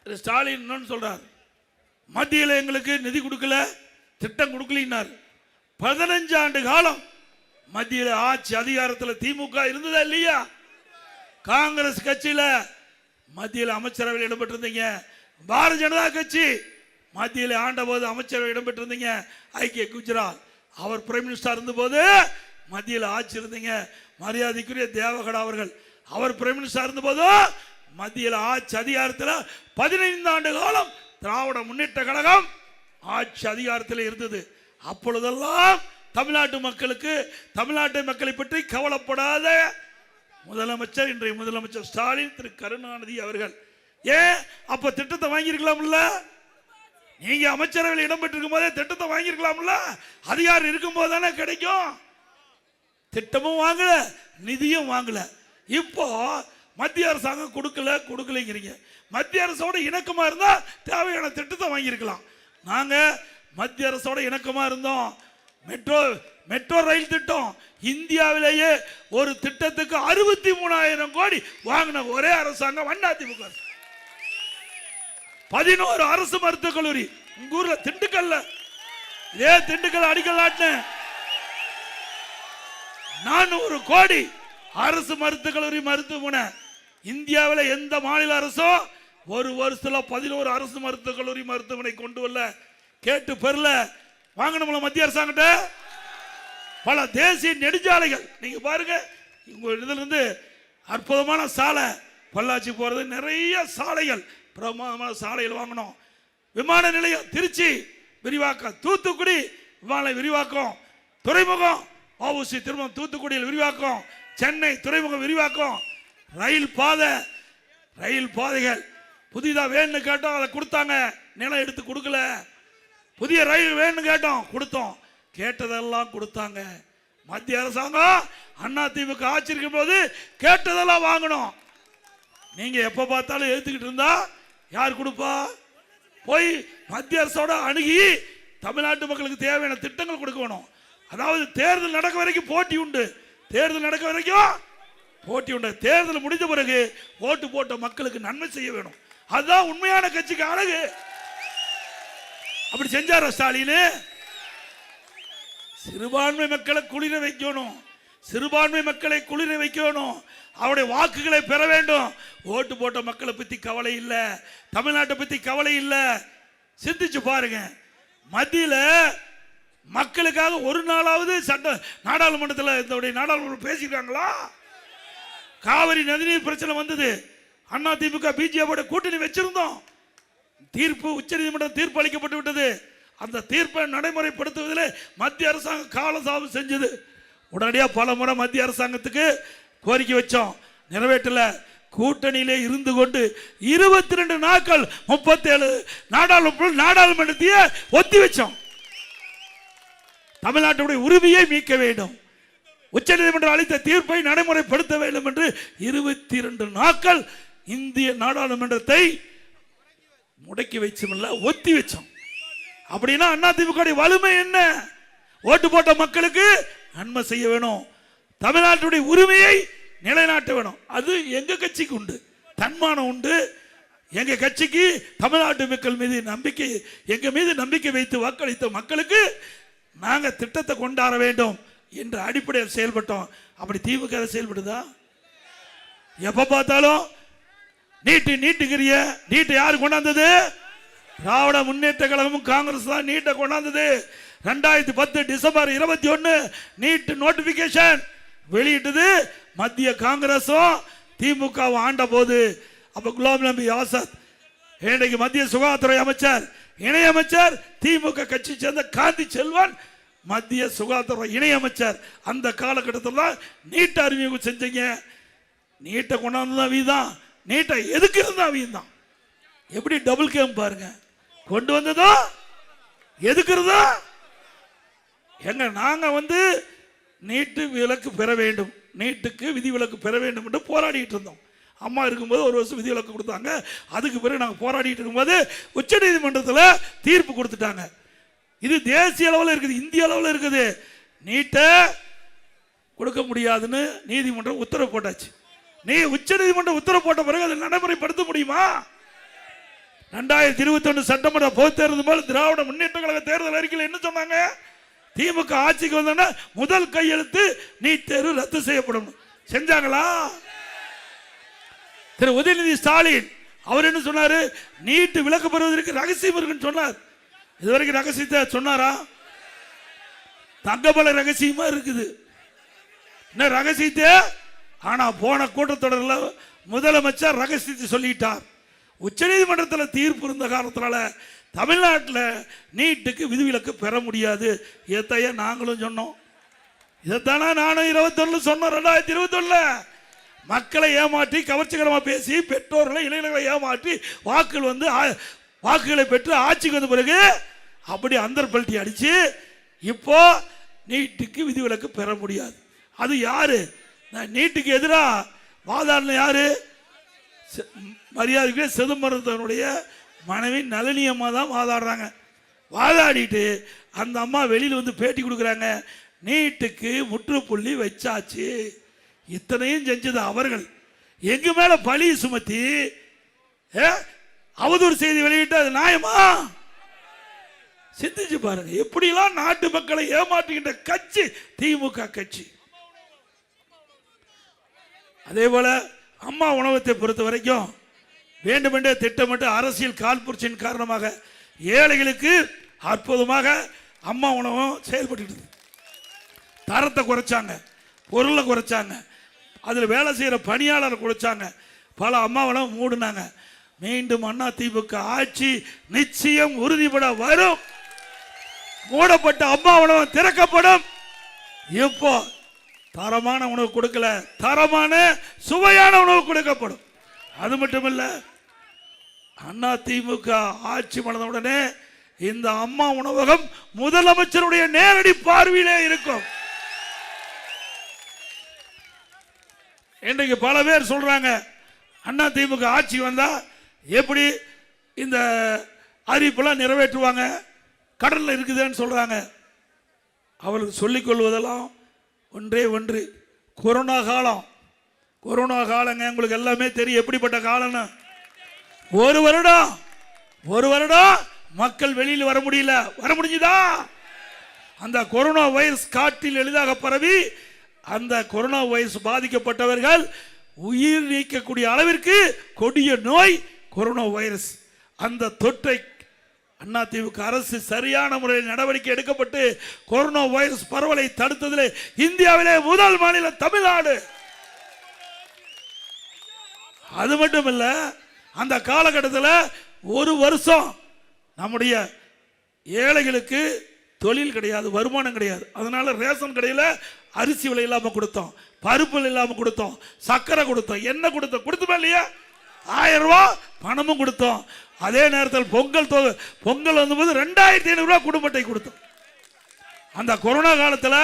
ஸ்டாலின் சொல்றார், மத்தியில் எங்களுக்கு நிதி கொடுக்கல, திட்டம் கொடுக்கலினார். 15 ஆண்டு காலம் மத்தியில் ஆட்சி அதிகாரத்தில் திமுக இருந்ததா இல்லையா? காங்கிரஸ் கட்சியில மத்தியில் அமைச்சரவையில் இடம்பெற்றிருந்தீங்க. பாரதிய ஜனதா கட்சி மத்தியில் ஆண்ட போது அமைச்சரவை இடம்பெற்றிருந்தீங்க. ஐக்கிய குஜராத் அவர் பிரைம் மினிஸ்டர் இருந்த போது மத்தியில் ஆட்சி இருந்தீங்க. மரியாதைக்குரிய தேவகடா அவர்கள் அவர் பிரைம் மினிஸ்டர் இருந்த போது மத்தியில் ஆட்சி அதிகாரத்தில் 15 ஆண்டு காலம் திராவிட முன்னேற்ற கழகம் ஆட்சி அதிகாரத்தில் இருந்தது. அப்பொழுதெல்லாம் தமிழ்நாட்டு மக்களுக்கு, தமிழ்நாட்டு மக்களை பற்றி கவலைப்படாத முதலமைச்சர் இன்றைய முதலமைச்சர் ஸ்டாலின் திரு கருணாநிதி அவர்கள். ஏன் அப்ப திட்டத்தை வாங்கியிருக்கலாம்ல? நீங்க அமைச்சரவையில் இடம்பெற்றிருக்கும் போதே திட்டத்தை வாங்கியிருக்கலாம்ல? அதிகாரம் இருக்கும் போது தானே கிடைக்கும். திட்டமும் வாங்கல, நிதியும் வாங்கல. இப்போ மத்திய அரசாங்கம் கொடுக்கலங்கிறீங்க. மத்திய அரசோட இணக்கமா இருந்தா தேவையான திட்டத்தை வாங்கியிருக்கலாம். நாங்க மத்திய அரசோட இணக்கமா இருந்தோம். மெட்ரோ ரயில் திட்டம் இந்தியாவிலேயே ஒரு திட்டத்துக்கு 63,000 கோடி வாங்கின ஒரே அரசாங்கம் அதிமுக. 11 அரசு மருத்துவக் கல்லூரி உங்க ஊர்ல திண்டுக்கல்ல, திண்டுக்கல் அடிக்கல் நாட்டு 400 கோடி அரசு மருத்துவக் கல்லூரி மருத்துவமனை. இந்தியாவில் எந்த மாநில அரசோ ஒரு வருஷத்துல 11 அரசு மருத்துவக் கல்லூரி மருத்துவமனை கொண்டு வரல, கேட்டு பெறல. வாங்கணும்ல மத்திய அரசாங்கிட்ட. பல தேசிய நெடுஞ்சாலைகள் நீங்க பாருங்க, இதுல இருந்து அற்புதமான சாலை, பொள்ளாச்சி போறது நிறைய சாலைகள், பிரமாதமான சாலைகள் வாங்கணும். விமான நிலையம் திருச்சி விரிவாக்கம், தூத்துக்குடி விமான விரிவாக்கம், துறைமுகம் வஉசி திருமணம் தூத்துக்குடியில் விரிவாக்கம், சென்னை துறைமுகம் விரிவாக்கம், ரயில் பாதைகள் புதிதாக வேணும்னு கேட்டோம், அதை கொடுத்தாங்க. நிலம் எடுத்து கொடுக்கல. புதிய ரயில் வேணும்னு கேட்டோம், கொடுத்தோம். கேட்டதெல்லாம் கொடுத்தாங்க. மத்திய அரசாங்கம் அதிமுக ஆட்சி இருக்கும் போது கேட்டதெல்லாம் வாங்கணும். நீங்க எப்ப பார்த்தாலும் எழுத்துக்கிட்டு இருந்தா யார் கொடுப்பா? போய் மத்திய அரசோட அணுகி தமிழ்நாட்டு மக்களுக்கு தேவையான திட்டங்கள் கொடுக்கணும். அதாவது தேர்தல் நடக்க வரைக்கும் போட்டி உண்டு. தேர்தல் முடிந்த பிறகு ஓட்டு போட்ட மக்களுக்கு நன்மை செய்ய வேணும். அதுதான் உண்மையான கட்சிக்கு அழகு. அப்படி செஞ்சார ஸ்டாலின். சிறுபான்மை மக்களை குளிர வைக்கணும், அவருடைய வாக்குகளை பெற வேண்டும். ஓட்டு போட்ட மக்களை பத்தி கவலை இல்லை, தமிழ்நாட்டை பத்தி கவலை இல்லை. சிந்திச்சு பாருங்க, மத்தியில மக்களுக்காக ஒரு நாளாவது நாடாளுமன்றத்தில் நாடாளுமன்றம் பேசிக்கிறாங்களா? காவிரி நதிநீர் பிரச்சனை வந்தது, அதிமுக பிஜேபியோட கூட்டணி வச்சிருந்தோம். தீர்ப்பு உச்சநீதிமன்றம் தீர்ப்பு அளிக்கப்பட்டு விட்டது. அந்த தீர்ப்பை நடைமுறைப்படுத்துவதில் மத்திய அரசாங்கம் காலதாமதம் செஞ்சது. உடனடியாக பல முறை மத்திய அரசாங்கத்துக்கு கோரிக்கை வச்சோம், நிறைவேற்றல. கூட்டணியிலே இருந்து கொண்டு 22 நாட்கள் 37 நாடாளுமன்றத்தையே ஒத்தி வச்சோம். தமிழ்நாட்டுடைய உரிமையை மீட்க வேண்டும், உச்சநீதிமன்றம் அளித்த தீர்ப்பை நடைமுறைப்படுத்த வேண்டும் என்று 22 நாட்கள் இந்திய நாடாளுமன்றத்தை முடக்கி வச்சோம்ல, ஒத்தி வச்சோம். அப்படின்னா அதிமுக வலிமை என்ன? ஓட்டு போட்ட மக்களுக்கு நன்மை செய்ய வேணும், தமிழ்நாட்டுடைய உரிமையை நிலைநாட்ட வேணும். அது எங்க கட்சிக்கு உண்டு, தன்மானம் உண்டு. எங்க கட்சிக்கு தமிழ்நாட்டு மக்கள் மீது நம்பிக்கை, எங்க மீது நம்பிக்கை வைத்து வாக்களித்த மக்களுக்கு நாங்க திட்டத்தை கொண்டாட வேண்டும் என்ற அடிப்படையில் செயல்பட்டோம். அப்படி திமுக செயல்படுதா? எப்ப பார்த்தாலும் நீட்டுங்கிறிய. நீட்டை யாரு கொண்டாந்தது? திராவிட முன்னேற்ற கழகமும் காங்கிரஸ் தான் நீட்டை கொண்டாந்தது. 2010 டிசம்பர் 21 நீட் நோட்டிபிகேஷன் வெளியிட்டது மத்திய காங்கிரஸும் திமுக ஆண்ட போது. அப்ப குலாம் நபி ஆசாத் இன்றைக்கு மத்திய சுகாதாரத்துறை அமைச்சர், இணையமைச்சர், திமுக கட்சி சேர்ந்த காந்தி செல்வன் மத்திய சுகாதார இணையமைச்சர். அந்த காலகட்டத்தில் நீட்டை அறிமுகம் செஞ்சீங்க. நீட்டை கொண்டாந்து வீதான், நீட்டை எதுக்கு இருந்தா வீதான். எப்படி டபுள் கேம் பாருங்க, கொண்டு வந்ததோ எதுக்குறதோ எங்க நாங்க நீட்டு விலக்கு பெற வேண்டும், நீட்டுக்கு விதிவிலக்கு பெற வேண்டும் என்று போராடிட்டு இருந்தோம். அம்மா இருக்கும்போது ஒரு வருஷம் விதிவிலக்கு கொடுத்தாங்க. அதுக்கு பிறகு நாங்கள் போராடிட்டு இருக்கும்போது உச்சநீதிமன்றத்தில் தீர்ப்பு கொடுத்துட்டாங்க. இது தேசிய அளவில் இருக்குது, இந்திய அளவில் இருக்குது. நீட்டை கொடுக்க முடியாதுன்னு நீதிமன்றம் உத்தரவு போட்டாச்சு. நீ உச்சநீதிமன்றம் உத்தரவு போட்ட பிறகு அதை நடைமுறைப்படுத்த முடியுமா? 2021 சட்டமன்ற பொதுத் தேர்தல் போல திராவிட முன்னேற்ற கழக தேர்தல் அறிக்கையில் என்ன சொன்னாங்க? திமுக ஆட்சிக்கு வந்தோன்னா முதல் கையெழுத்து நீட் தேர்வு ரத்து செய்யப்படும். செஞ்சாங்களா? திரு உதயநிதி ஸ்டாலின் அவர் என்ன சொன்னாரு? நீட்டு விலக்கு பெறுவதற்கு ரகசியம் இருக்குன்னு சொன்னார். இதுவரைக்கும் ரகசியத்தை சொன்னாரா? தங்கபல ரகசியமா இருக்குது. என்ன ரகசியத்தை? ஆனா போன கூட்டத்தொடரில் முதலமைச்சர் ரகசியத்தை சொல்லிட்டார். உச்சநீதிமன்றத்தில் தீர்ப்பு இருந்த காரணத்தினால தமிழ்நாட்டில் நீட்டுக்கு விதிவிலக்கு பெற முடியாது. இதைத்தைய நாங்களும் சொன்னோம். இதைத்தானே நானும் 21 சொன்னோம். 2021 மக்களை ஏமாற்றி கவர்ச்சிகரமாக பேசி பெற்றோர்களை இளைஞர்களை ஏமாற்றி வாக்குகளை பெற்று ஆட்சிக்கு வந்த பிறகு அப்படி அந்தர்பல்ட்டி அடிச்சு இப்போ நீட்டுக்கு விதிவிலக்கு பெற முடியாது. அது யாரு? நீட்டுக்கு எதிராக வாதாடின யாரு? மரியாதைக்கு சிதம்பரத்தினுடைய மனைவி நளினி அம்மா தான் வாதாடுறாங்க. வாதாடிட்டு அந்த அம்மா வெளியில் பேட்டி கொடுக்குறாங்க. நீட்டுக்கு முற்றுப்புள்ளி வச்சாச்சு. இத்தனையும் செஞ்சது அவர்கள். எங்க மேல பழி சுமத்தி அவதூறு செய்தி வெளியிட்டு அது நியாயமா? சிந்திச்சு பாருங்க. எப்படிலாம் நாட்டு மக்களை ஏமாற்றுகின்ற கட்சி திமுக கட்சி. அதே போல அம்மா உணவகத்தை பொறுத்த வரைக்கும் வேண்டுமென்றே திட்டமிட்டு அரசியல் காழ்ப்புணர்ச்சியின் காரணமாக ஏழைகளுக்கு அற்புதமாக அம்மா உணவகம் செயல்பட்டு தரத்தை குறைச்சாங்க, பொருளை குறைச்சாங்க, அதில் வேலை செய்கிற பணியாளரை குறைச்சாங்க. பல அம்மா உணவகம் மூடினாங்க. மீண்டும் அண்ணா திமுக ஆட்சி நிச்சயம் உறுதிப்பட வரும். மூடப்பட்ட அம்மா உணவகம் திறக்கப்படும். இப்போ தரமான உணவு கொடுக்கல, தரமான சுவையான உணவு கொடுக்கப்படும். அது மட்டுமல்ல, அண்ணா திமுக ஆட்சி மலர்ந்த உடனே இந்த அம்மா உணவகம் முதலமைச்சருடைய நேரடி பார்வையிலே இருக்கும். இன்றைக்கு பல பேர் சொல்றாங்க அண்ணா திமுக ஆட்சி வந்தா எப்படி இந்த அறிவிப்பெல்லாம் நிறைவேற்றுவாங்க, கடல்ல இருக்குதுன்னு சொல்றாங்க. அவர்களுக்கு சொல்லிக் கொள்வதெல்லாம் ஒன்றே ஒன்று, கொரோனா காலம். கொரோனா காலங்க உங்களுக்கு எல்லாமே தெரியும் எப்படிப்பட்ட காலம்னு. ஒரு வருடம் மக்கள் வெளியில் வர முடியல. வர முடிஞ்சுதா? அந்த கொரோனா வைரஸ் காற்றில் எளிதாக பரவி அந்த கொரோனா வைரஸ் பாதிக்கப்பட்டவர்கள் உயிர் நீக்கக்கூடிய அளவிற்கு கொடிய நோய் கொரோனா வைரஸ். அந்த தொற்றை அதிமுக அரசு சரியான முறையில் நடவடிக்கை எடுக்கப்பட்டு கொரோனா வைரஸ் பரவலை தடுத்ததில் இந்தியாவிலே முதல் மாநிலம் தமிழ்நாடு. அது மட்டும் இல்ல, அந்த காலகட்டத்தில் ஒரு வருஷம் நம்முடைய ஏழைகளுக்கு தொழில் கிடையாது, வருமானம் கிடையாது. அதனால ரேஷன் கடையில் அரிசி விலை இல்லாமல் கொடுத்தோம், பருப்பு இல்லாமல் கொடுத்தோம், சர்க்கரை கொடுத்தோம், எண்ணெய் கொடுத்தோம். கொடுத்துமே இல்லையா? 1000 ரூபாய் பணமும் கொடுத்தோம். அதே நேரத்தில் பொங்கல் வந்தபோது 2500 ரூபாய் குடும்பத்தை கொடுத்தோம். அந்த கொரோனா காலத்தில்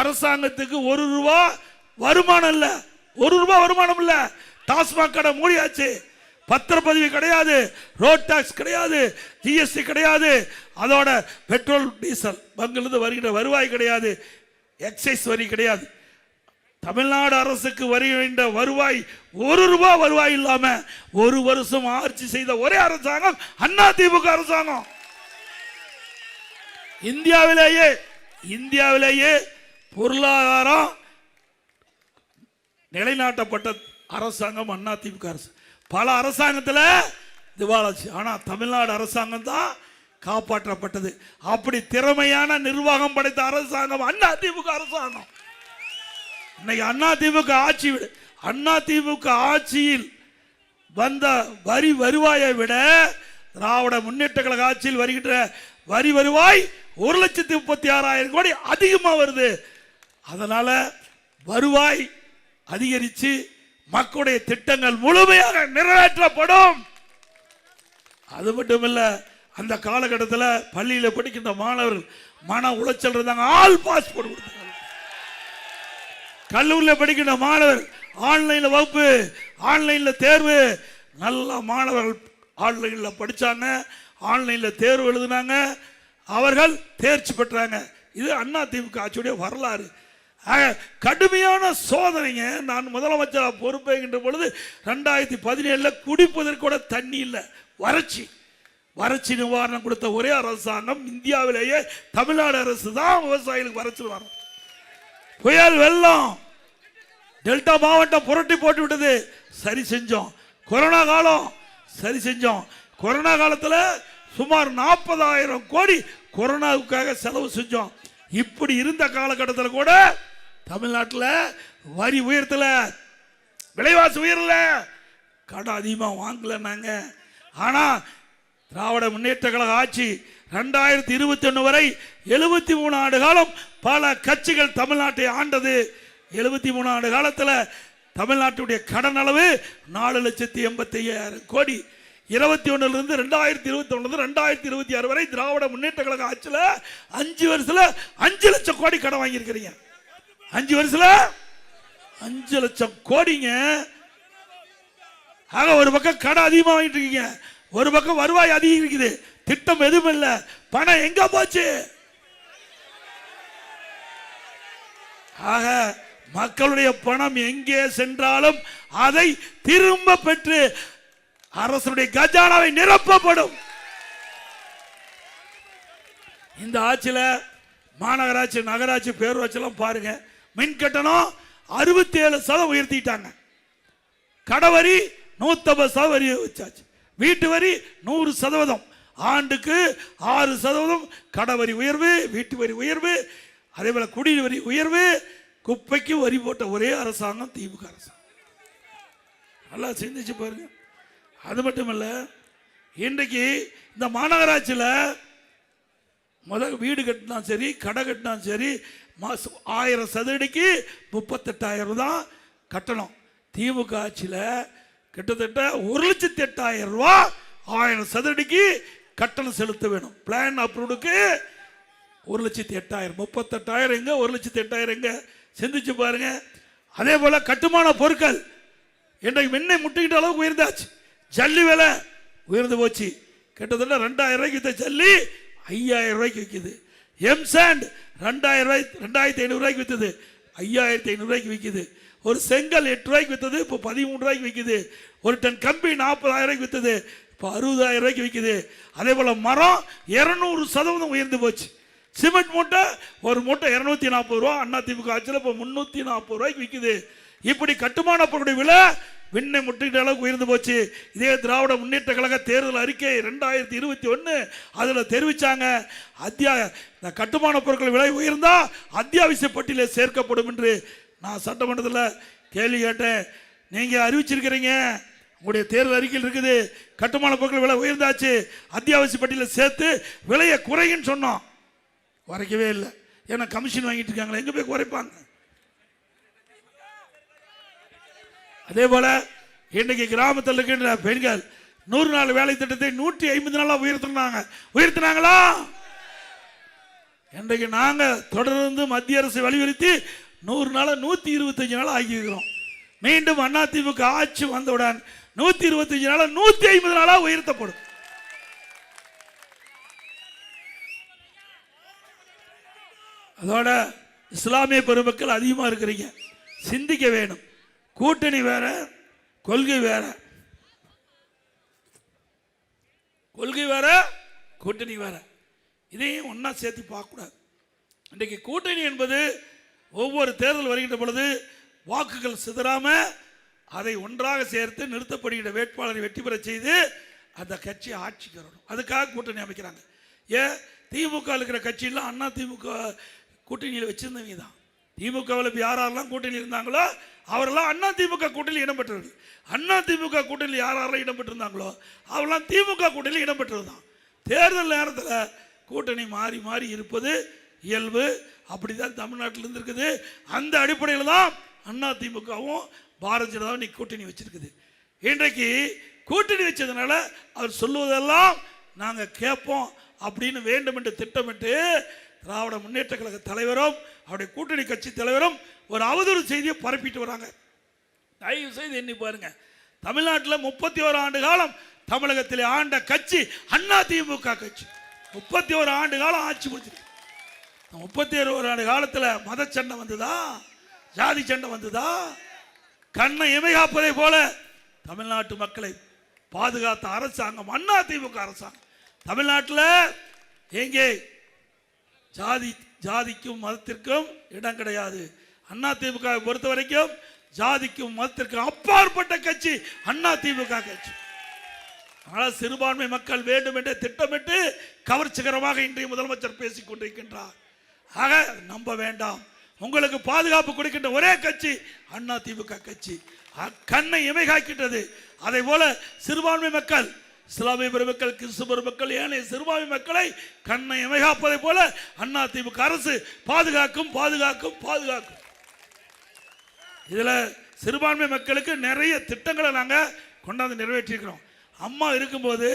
அரசாங்கத்துக்கு 1 ரூபாய் வருமானம் இல்லை, 1 ரூபாய் வருமானம் இல்லை. டாஸ்மாக் கடை மூடியாச்சு, பத்திரப்பதிவு கிடையாது, ரோட் டாக்ஸ் கிடையாது, ஜிஎஸ்டி கிடையாது, அதோட பெட்ரோல் டீசல் பங்கிலிருந்து வருகின்ற வருவாய் கிடையாது, எக்ஸைஸ் வரி கிடையாது. தமிழ்நாடு அரசுக்கு வருகின்ற வருவாய் 1 ரூபாய் வருவாய் இல்லாம ஒரு வருஷம் ஆட்சி செய்த ஒரே அரசாங்கம் அதிமுக அரசாங்கம். இந்தியாவிலேயே பொருளாதாரம் நிலைநாட்டப்பட்ட அரசாங்கம் அதிமுக அரசு. பல அரசாங்கத்தில் திவாலாச்சு, ஆனா தமிழ்நாடு அரசாங்கம் தான் காப்பாற்றப்பட்டது. அப்படி திறமையான நிர்வாகம் படைத்த அரசாங்கம் அதிமுக அரசாங்கம். இன்னைக்கு அதிமுக ஆட்சியில் வந்த வரி வருவாயை விட திராவிட முன்னேற்ற கழக ஆட்சியில் வருகின்ற வரி வருவாய் 1,36,000 கோடி அதிகமாக வருது. அதனால வருவாய் அதிகரித்து மக்களுடைய திட்டங்கள் முழுமையாக நிறைவேற்றப்படும். அது மட்டுமல்ல, அந்த காலகட்டத்தில் பள்ளியில் படிக்கின்ற மாணவர்கள் மன உளைச்சல் இருந்தாங்க, ஆல் பாஸ் போட்டு கொடுத்தாங்க. கல்லூரியில் படிக்கின்ற மாணவர் ஆன்லைன்ல வகுப்பு, ஆன்லைன்ல தேர்வு, நல்ல மாணவர்கள் ஆன்லைன்ல படிச்சாங்க, ஆன்லைன்ல தேர்வு எழுதினாங்க, அவர்கள் தேர்ச்சி பெற்றாங்க. இது அதிமுக ஆட்சியுடைய வரலாறு. கடுமையான சோதனைங்க. நான் முதலமைச்சராக பொறுப்பேற்கின்ற பொழுது 2017 குடிப்பதற்கு கூட தண்ணி இல்லை, வறட்சி நிவாரணம் கொடுத்த ஒரே அரசாங்கம் இந்தியாவிலேயே தமிழ்நாடு அரசு தான். விவசாயிகளுக்கு வறட்சி நிவாரணம், புயல் வெள்ளம் டெல்டா மாவட்டம் புரட்டி போட்டு விட்டது, சரி செஞ்சோம். கொரோனா காலம் சரி செஞ்சோம். கொரோனா காலத்தில் சுமார் 40,000 கோடி கொரோனாவுக்காக செலவு செஞ்சோம். இப்படி இருந்த காலகட்டத்தில் கூட தமிழ்நாட்டில் வரி உயர்த்தல, விலைவாசி உயரல, கடன் அதிகமாக வாங்கல நாங்க. ஆனா திராவிட முன்னேற்ற கழக ஆட்சி 2021 வரை 73 ஆண்டு காலம் பல கட்சிகள் தமிழ்நாட்டை ஆண்டது. 73 ஆண்டு காலத்தில் தமிழ்நாட்டுடைய கடன் அளவு 4,85,000 கோடி. 21 2021 2026 வரை திராவிட முன்னேற்ற கழக ஆட்சியில் 5 வருஷத்துல 5 லட்சம் கோடி கடன் வாங்கியிருக்கிறீங்க. 5 வருஷத்துல 5 லட்சம் கோடிங்க. ஆக ஒரு பக்கம் கடன் அதிகமாக வாங்கிட்டு இருக்கீங்க, ஒரு பக்கம் வருவாய் அதிகம் இருக்குது, திட்டம் எதுவும் இல்லை. பணம் எங்க போச்சு? ஆக மக்களுடைய பணம் எங்கே சென்றாலும் அதை திரும்ப பெற்று அரசுடைய கஜானாவை நிரப்பப்படும். இந்த ஆட்சியில் மாநகராட்சி, நகராட்சி, பேரூராட்சி எல்லாம் பாருங்க, மின் கட்டணம் 67% உயர்த்திட்டாங்க, கடவரி 150% வரி வச்சாச்சு, வீட்டு வரி 100%, ஆண்டுக்கு 6% கடவரி உயர்வு, வீட்டு வரி உயர்வு, அதே போல குடிநீர் வரி உயர்வு, குப்பைக்கு வரி போட்ட ஒரே அரசாங்கம் திமுக அரசாங்கம். நல்லா சிந்திச்சு பாருங்க. அது மட்டுமல்ல, இன்றைக்கு இந்த மாநகராட்சியில் முதல் வீடு கட்டினா சரி, கடை கட்டினா சரி, 1000 சதுரடிக்கு 38,000 தான் கட்டணம். திமுக ஆட்சியில் கிட்டத்தட்ட 1,08,000 ரூபா 1000 சதுரடிக்கு கட்டணம் செலுத்த வேணும். பிளான் அப்ரூவ்டுக்கு 1,08,000, 38,000 எங்க, 1,08,000 எங்க? சிந்திச்சு பாருங்க. அதே போல கட்டுமான பொருட்கள் இன்றைக்கு முன்னை முட்டிக்கிட்ட அளவுக்கு உயர்ந்தாச்சு. ஜல்லி விலை உயர்ந்து போச்சு. கிட்டத்தட்ட 2,000 ரூபாய்க்கு வித்த ஜல்லி 5,000 ரூபாய்க்கு விற்குது. எம்சாண்ட் 2,500 ரூபாய்க்கு வித்தது 5,500 ரூபாய்க்கு விற்குது. ஒரு செங்கல் 8 ரூபாய்க்கு வித்தது இப்போ 13 ரூபாய்க்கு விற்குது. ஒரு டன் கம்பி 40,000 ரூபாய்க்கு வித்தது இப்போ 60,000 ரூபாய்க்கு விற்குது. அதே போல மரம் 200% உயர்ந்து போச்சு. சிமெண்ட் மூட்டை ஒரு மூட்டை 240 ரூபா, அதிமுக ஆட்சியில் இப்போ 340 ரூபாய்க்கு விற்குது. இப்படி கட்டுமான பொருளுடைய விலை விண்ணை முட்டிக்கிட்ட அளவுக்கு உயர்ந்து போச்சு. இதே திராவிட முன்னேற்ற கழக தேர்தல் அறிக்கை 2021 அதில் தெரிவிச்சாங்க, இந்த கட்டுமான பொருட்கள் விலை உயர்ந்தா அத்தியாவசிய பட்டியலில் சேர்க்கப்படும் என்று. நான் சட்டமன்றத்தில் கேள்வி கேட்டேன், நீங்க அறிவிச்சிருக்கிறீங்க, உங்களுடைய தேர்தல் அறிக்கையில் இருக்குது, கட்டுமான பொருட்கள் விலை உயர்ந்தாச்சு, அத்தியாவசிய பட்டியலில் சேர்த்து விலையை குறைன்னு சொன்னோம். குறைக்கவே இல்லை. ஏன்னா கமிஷன் வாங்கிட்டு இருக்காங்களா, எங்க போய் குறைப்பாங்க? அதே போல இன்றைக்கு கிராமத்தில் இருக்கின்ற பெண்கள் 100 நாள் வேலை திட்டத்தை 150 நாளா உயர்த்தினாங்களா? இன்றைக்கு நாங்க தொடர்ந்து மத்திய அரசு வலியுறுத்தி 100 நாள 125 நாள் ஆகியிருக்கிறோம். மீண்டும் அதிமுக ஆட்சி வந்தவுடன் 125 நாள 150 நாளா உயர்த்தப்படும். அதோட இஸ்லாமிய பெருமக்கள் அதிகமாக இருக்கிறீங்க, சிந்திக்க வேணும். கூட்டணி வேற, கொள்கை வேற. கொள்கை வேற, கூட்டணி வேற. இதையும் ஒன்னா சேர்த்து பார்க்கக்கூடாது. இன்றைக்கு கூட்டணி என்பது ஒவ்வொரு தேர்தல் வருகின்ற பொழுது வாக்குகள் சிதறாம அதை ஒன்றாக சேர்த்து நிறுத்தப்படுகின்ற வேட்பாளரை வெற்றி பெற செய்து அந்த கட்சி ஆட்சிக்கு வரணும். அதுக்காக கூட்டணி அமைக்கிறாங்க. ஏன் திமுக இருக்கிற கட்சியெல்லாம் அண்ணா திமுக கூட்டணியில் வச்சிருந்தவங்க தான். திமுகவில் யாரெல்லாம் கூட்டணி இருந்தாங்களோ அவரெல்லாம் அண்ணா திமுக கூட்டணியில் இடம்பெற்றவர்கள். அண்ணா திமுக கூட்டணியில் யாரெல்லாம் இடம்பெற்றிருந்தாங்களோ அவரெல்லாம் திமுக கூட்டணியில் இடம்பெற்றது தான். தேர்தல் நேரத்தில் கூட்டணி மாறி மாறி இருப்பது இயல்பு. அப்படிதான் தமிழ்நாட்டில் இருந்திருக்குது. அந்த அடிப்படையில் தான் அண்ணா திமுகவும் பாரதிய ஜனதாவும் கூட்டணி வச்சிருக்குது. இன்றைக்கு கூட்டணி வச்சதுனால அவர் சொல்லுவதெல்லாம் நாங்க கேட்போம் அப்படின்னு வேண்டும் என்று திட்டமிட்டு திராவிட முன்னேற்ற கழக தலைவரும் அவருடைய கூட்டணி கட்சி தலைவரும் ஒரு அவதூறு செய்தியை பரப்பிட்டு வராங்க. தயவு செய்து எண்ணி பாருங்க, தமிழ்நாட்டில் 31 ஆண்டு காலம் தமிழகத்தில் ஆண்ட கட்சி அதிமுக கட்சி. 31 ஆண்டு காலம் ஆட்சி முடிச்சிருக்கு. 31 ஆண்டு காலத்தில் மத சண்டை வந்ததா, ஜாதி சண்டை வந்ததா? கண்ணை இமைகாப்பதை போல தமிழ்நாட்டு மக்களை பாதுகாத்த அரசாங்கம் அதிமுக அரசாங்கம். தமிழ்நாட்டில் எங்கே ஜாதிக்கும் மதத்திற்கும் இடம் கிடையாது. அதிமுக பொறுத்த வரைக்கும் ஜாதிக்கும் மதத்திற்கும் அப்பாற்பட்ட கட்சி அதிமுக கட்சி. ஆனால் சிறுபான்மை மக்கள் வேண்டும் என்று திட்டமிட்டு கவர்ச்சிகரமாக இன்றைய முதலமைச்சர் பேசிக் கொண்டிருக்கின்றார். ஆக நம்ப வேண்டாம். உங்களுக்கு பாதுகாப்பு கொடுக்கின்ற ஒரே கட்சி அதிமுக கட்சி. கண்ணை இமைகாக்கின்றது. அதே போல சிறுபான்மை மக்கள், இஸ்லாமிய பெருமக்கள், கிறிஸ்துவ பெருமக்கள், ஏனைய சிறுபான்மை மக்களை கண்ணை இமைகாப்பதை போல அதிமுக அரசு பாதுகாக்கும் பாதுகாக்கும் பாதுகாக்கும். இதுல சிறுபான்மை மக்களுக்கு நிறைய திட்டங்களை நாங்க கொண்டாந்து நிறைவேற்றிருக்கிறோம். அம்மா இருக்கும்போது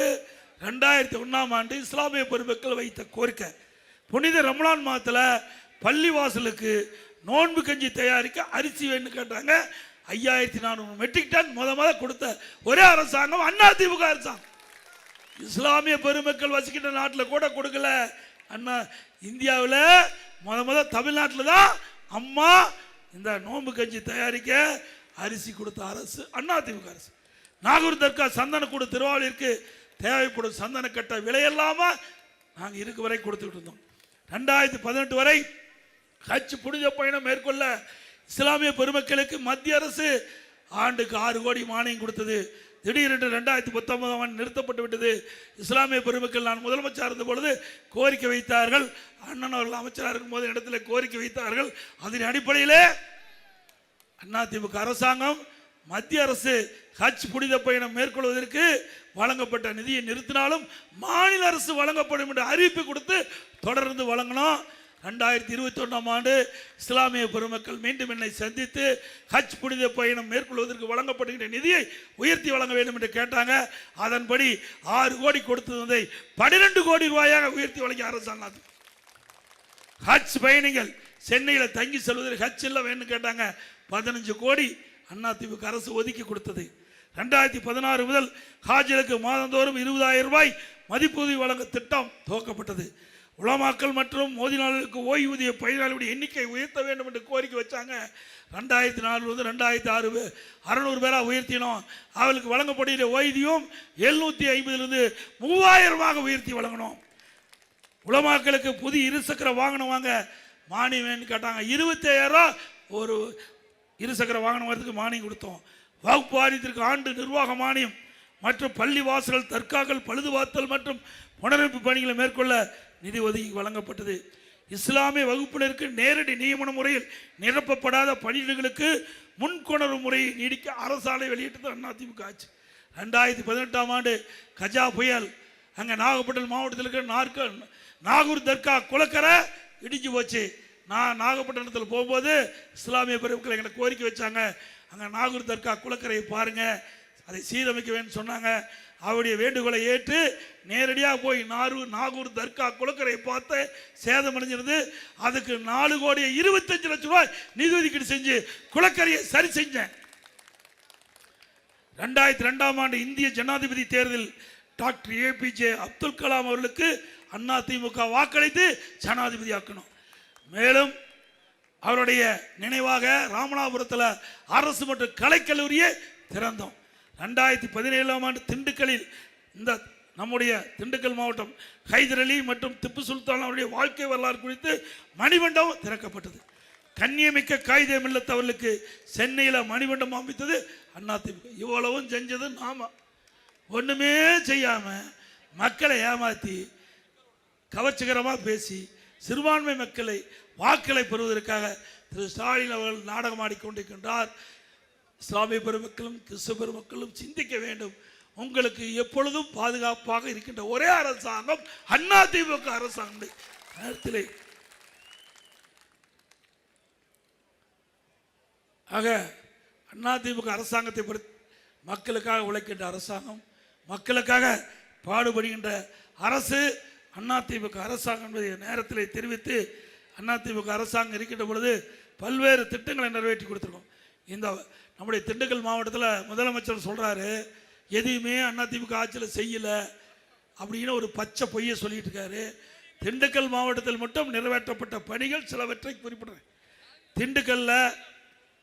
2001ஆம் ஆண்டு இஸ்லாமிய பெருமக்கள் வைத்த கோரிக்கை, புனித ரமலான் மாதத்தில் பள்ளிவாசலுக்கு நோன்பு கஞ்சி தயாரிக்க அரிசி வேணும்னு கேட்டாங்க. 5400 மெட்ரிக் டன் முத கொடுத்த ஒரே அரசாங்கம் அதிமுக அரசாங்கம். இஸ்லாமிய பெருமக்கள் வசிக்கின்ற நாட்டில் கூட கொடுக்கல. இந்தியாவில் முத தமிழ்நாட்டில் தான் அம்மா இந்த நோன்பு கஞ்சி தயாரிக்க அரிசி கொடுத்த அரசு அதிமுக அரசு. நாகூர் தர்கா சந்தனக்கூடு திருவாரூருக்கு தேவைப்படும் சந்தன கட்ட விலையில்லாம நாங்கள் இருக்கு வரை கொடுத்துட்டு இருந்தோம். 2018 வரை ஹஜ் புனித பயணம் மேற்கொள்ள இஸ்லாமிய பெருமக்களுக்கு மத்திய அரசு ஆண்டுக்கு 6 கோடி மானியம் கொடுத்தது. திடீரென்று 2019ஆம் ஆண்டு நிறுத்தப்பட்டு விட்டது. இஸ்லாமிய பெருமக்கள் நான் முதலமைச்சர் இருந்த பொழுது கோரிக்கை வைத்தார்கள். அண்ணன் அவர்கள் அமைச்சராக இருக்கும் போது இடத்துல கோரிக்கை வைத்தார்கள். அதன் அடிப்படையிலே அதிமுக அரசாங்கம் மத்திய அரசு ஹஜ் புனித பயணம் மேற்கொள்வதற்கு வழங்கப்பட்ட நிதியை நிறுத்தினாலும் மாநில அரசு வழங்கப்படும் என்று அறிவிப்பு கொடுத்து தொடர்ந்து வழங்கணும். 2021ஆம் ஆண்டு இஸ்லாமிய பெருமக்கள் மீண்டும் என்னை சந்தித்து ஹஜ் புனித பயணம் மேற்கொள்வதற்கு வழங்கப்படுகின்ற நிதியை உயர்த்தி வழங்க வேண்டும் என்று கேட்டாங்க. அதன்படி 6 கோடி கொடுத்ததை 12 கோடி ரூபாயாக உயர்த்தி வழங்கிய அரசாங்கம். ஹஜ் பயணிகள் சென்னையில் தங்கி செல்வதற்கு ஹஜ் எல்லாம் வேணும்னு கேட்டாங்க. 15 கோடி அதிமுக அரசு ஒதுக்கி கொடுத்தது. 2016 முதல் ஹாஜிகளுக்கு மாதந்தோறும் 20,000 ரூபாய் மதிப்பூதிய வழங்க திட்டம் துவக்கப்பட்டது. உலமாக்கள் மற்றும் மோதினாளர்களுக்கு ஓய்வூதிய பயனாளிகளுடைய எண்ணிக்கை உயர்த்த வேண்டும் என்று கோரிக்கை வச்சாங்க. 2004 முதல் 2006 600 பேராக உயர்த்தினோம். அவர்களுக்கு வழங்கப்படுகிற ஓய்வூதியம் 750 3000 உயர்த்தி வழங்கணும். உலமாக்களுக்கு புதிய இருசக்கர வாகனம் வாங்க மானியம் கேட்டாங்க. 25,000 ஒரு இருசக்கர வாகனம் வரதுக்கு மானியம் கொடுத்தோம். வகுப்பு வாரியத்திற்கு ஆண்டு நிர்வாக மானியம் மற்றும் பள்ளி வாசல்கள், தர்காக்கள், பழுதுபார்த்தல் மற்றும் புனரமைப்பு பணிகளை மேற்கொள்ள நிதி ஒதுக்கி வழங்கப்பட்டது. இஸ்லாமிய வகுப்பினருக்கு நேரடி நியமன முறையில் நிரப்பப்படாத பணியிடங்களுக்கு முன்கொணர்வு முறையை நீடிக்க அரசாணை வெளியிட்டது அதிமுக ஆட்சி. 2018ஆம் ஆண்டு கஜா புயல் அங்கே நாகப்பட்டினம் மாவட்டத்தில் இருக்கிற நாகூர் தர்கா குளக்கரை இடிஞ்சு போச்சு. நான் நாகப்பட்டினத்தில் போகும்போது இஸ்லாமிய பெருமக்கள் எங்களுக்கு கோரிக்கை வச்சாங்க, அங்கே நாகூர் தர்கா குளக்கரையை பாருங்க, அதை சீரமைக்க வேண்டும் சொன்னாங்க. அவருடைய வேண்டுகோளை ஏற்று நேரடியாக போய் நாகூர் தர்கா குளக்கரையை பார்த்து சேதமடைஞ்சிருந்து அதுக்கு 4 கோடி 25 லட்சம் ரூபாய் நிதி ஒதுக்கீடு செஞ்சு குளக்கரையை சரி செஞ்சேன். 2002ஆம் ஆண்டு இந்திய ஜனாதிபதி தேர்தலில் டாக்டர் APJ அப்துல் கலாம் அவர்களுக்கு அதிமுக வாக்களித்து ஜனாதிபதி ஆக்கணும். மேலும் அவருடைய நினைவாக ராமநாதபுரத்தில் அரசு மற்றும் கலைக்கல்லூரியை திறந்தோம். 2017ஆம் ஆண்டு திண்டுக்கல்லில் இந்த நம்முடைய திண்டுக்கல் மாவட்டம் ஹைதர் அலி மற்றும் திப்பு சுல்தான் அவருடைய வாழ்க்கை வரலாறு குறித்து மணிமண்டபம் திறக்கப்பட்டது. கண்ணியமிக்க காயிதே மில்லத் அவர்களுக்கு சென்னையில் மணிமண்டபம் அமைத்தது அதிமுக. இவ்வளவும் செஞ்சது நாம. ஒண்ணுமே செய்யாம மக்களை ஏமாத்தி கவர்ச்சிகரமாக பேசி சிறுபான்மை மக்களை வாக்களை பெறுவதற்காக திரு ஸ்டாலின் அவர்கள் நாடகம் ஆடிக்கொண்டிருக்கின்றார். இஸ்லாமிய பெருமக்களும் கிறிஸ்துவ பெருமக்களும் சிந்திக்க வேண்டும். உங்களுக்கு எப்பொழுதும் பாதுகாப்பாக இருக்கின்ற ஒரே அரசாங்கம் அதிமுக அரசாங்கம். நேரத்திலே ஆக அதிமுக அரசாங்கத்தை மக்களுக்காக உழைக்கின்ற அரசாங்கம், மக்களுக்காக பாடுபடுகின்ற அரசு அதிமுக அரசாங்கம் என்பதை நேரத்தில் தெரிவித்து, அதிமுக அரசாங்கம் இருக்கின்ற பொழுது பல்வேறு திட்டங்களை நிறைவேற்றி கொடுத்துருக்கோம். இந்த நம்முடைய திண்டுக்கல் மாவட்டத்தில் முதலமைச்சர் சொல்கிறாரு, எதையுமே அதிமுக ஆட்சியில் செய்யலை அப்படின்னு ஒரு பச்சை பொய்யை சொல்லிட்டு இருக்காரு. திண்டுக்கல் மாவட்டத்தில் மட்டும் நிறைவேற்றப்பட்ட பணிகள் சிலவற்றை குறிப்பிடுறேன். திண்டுக்கல்ல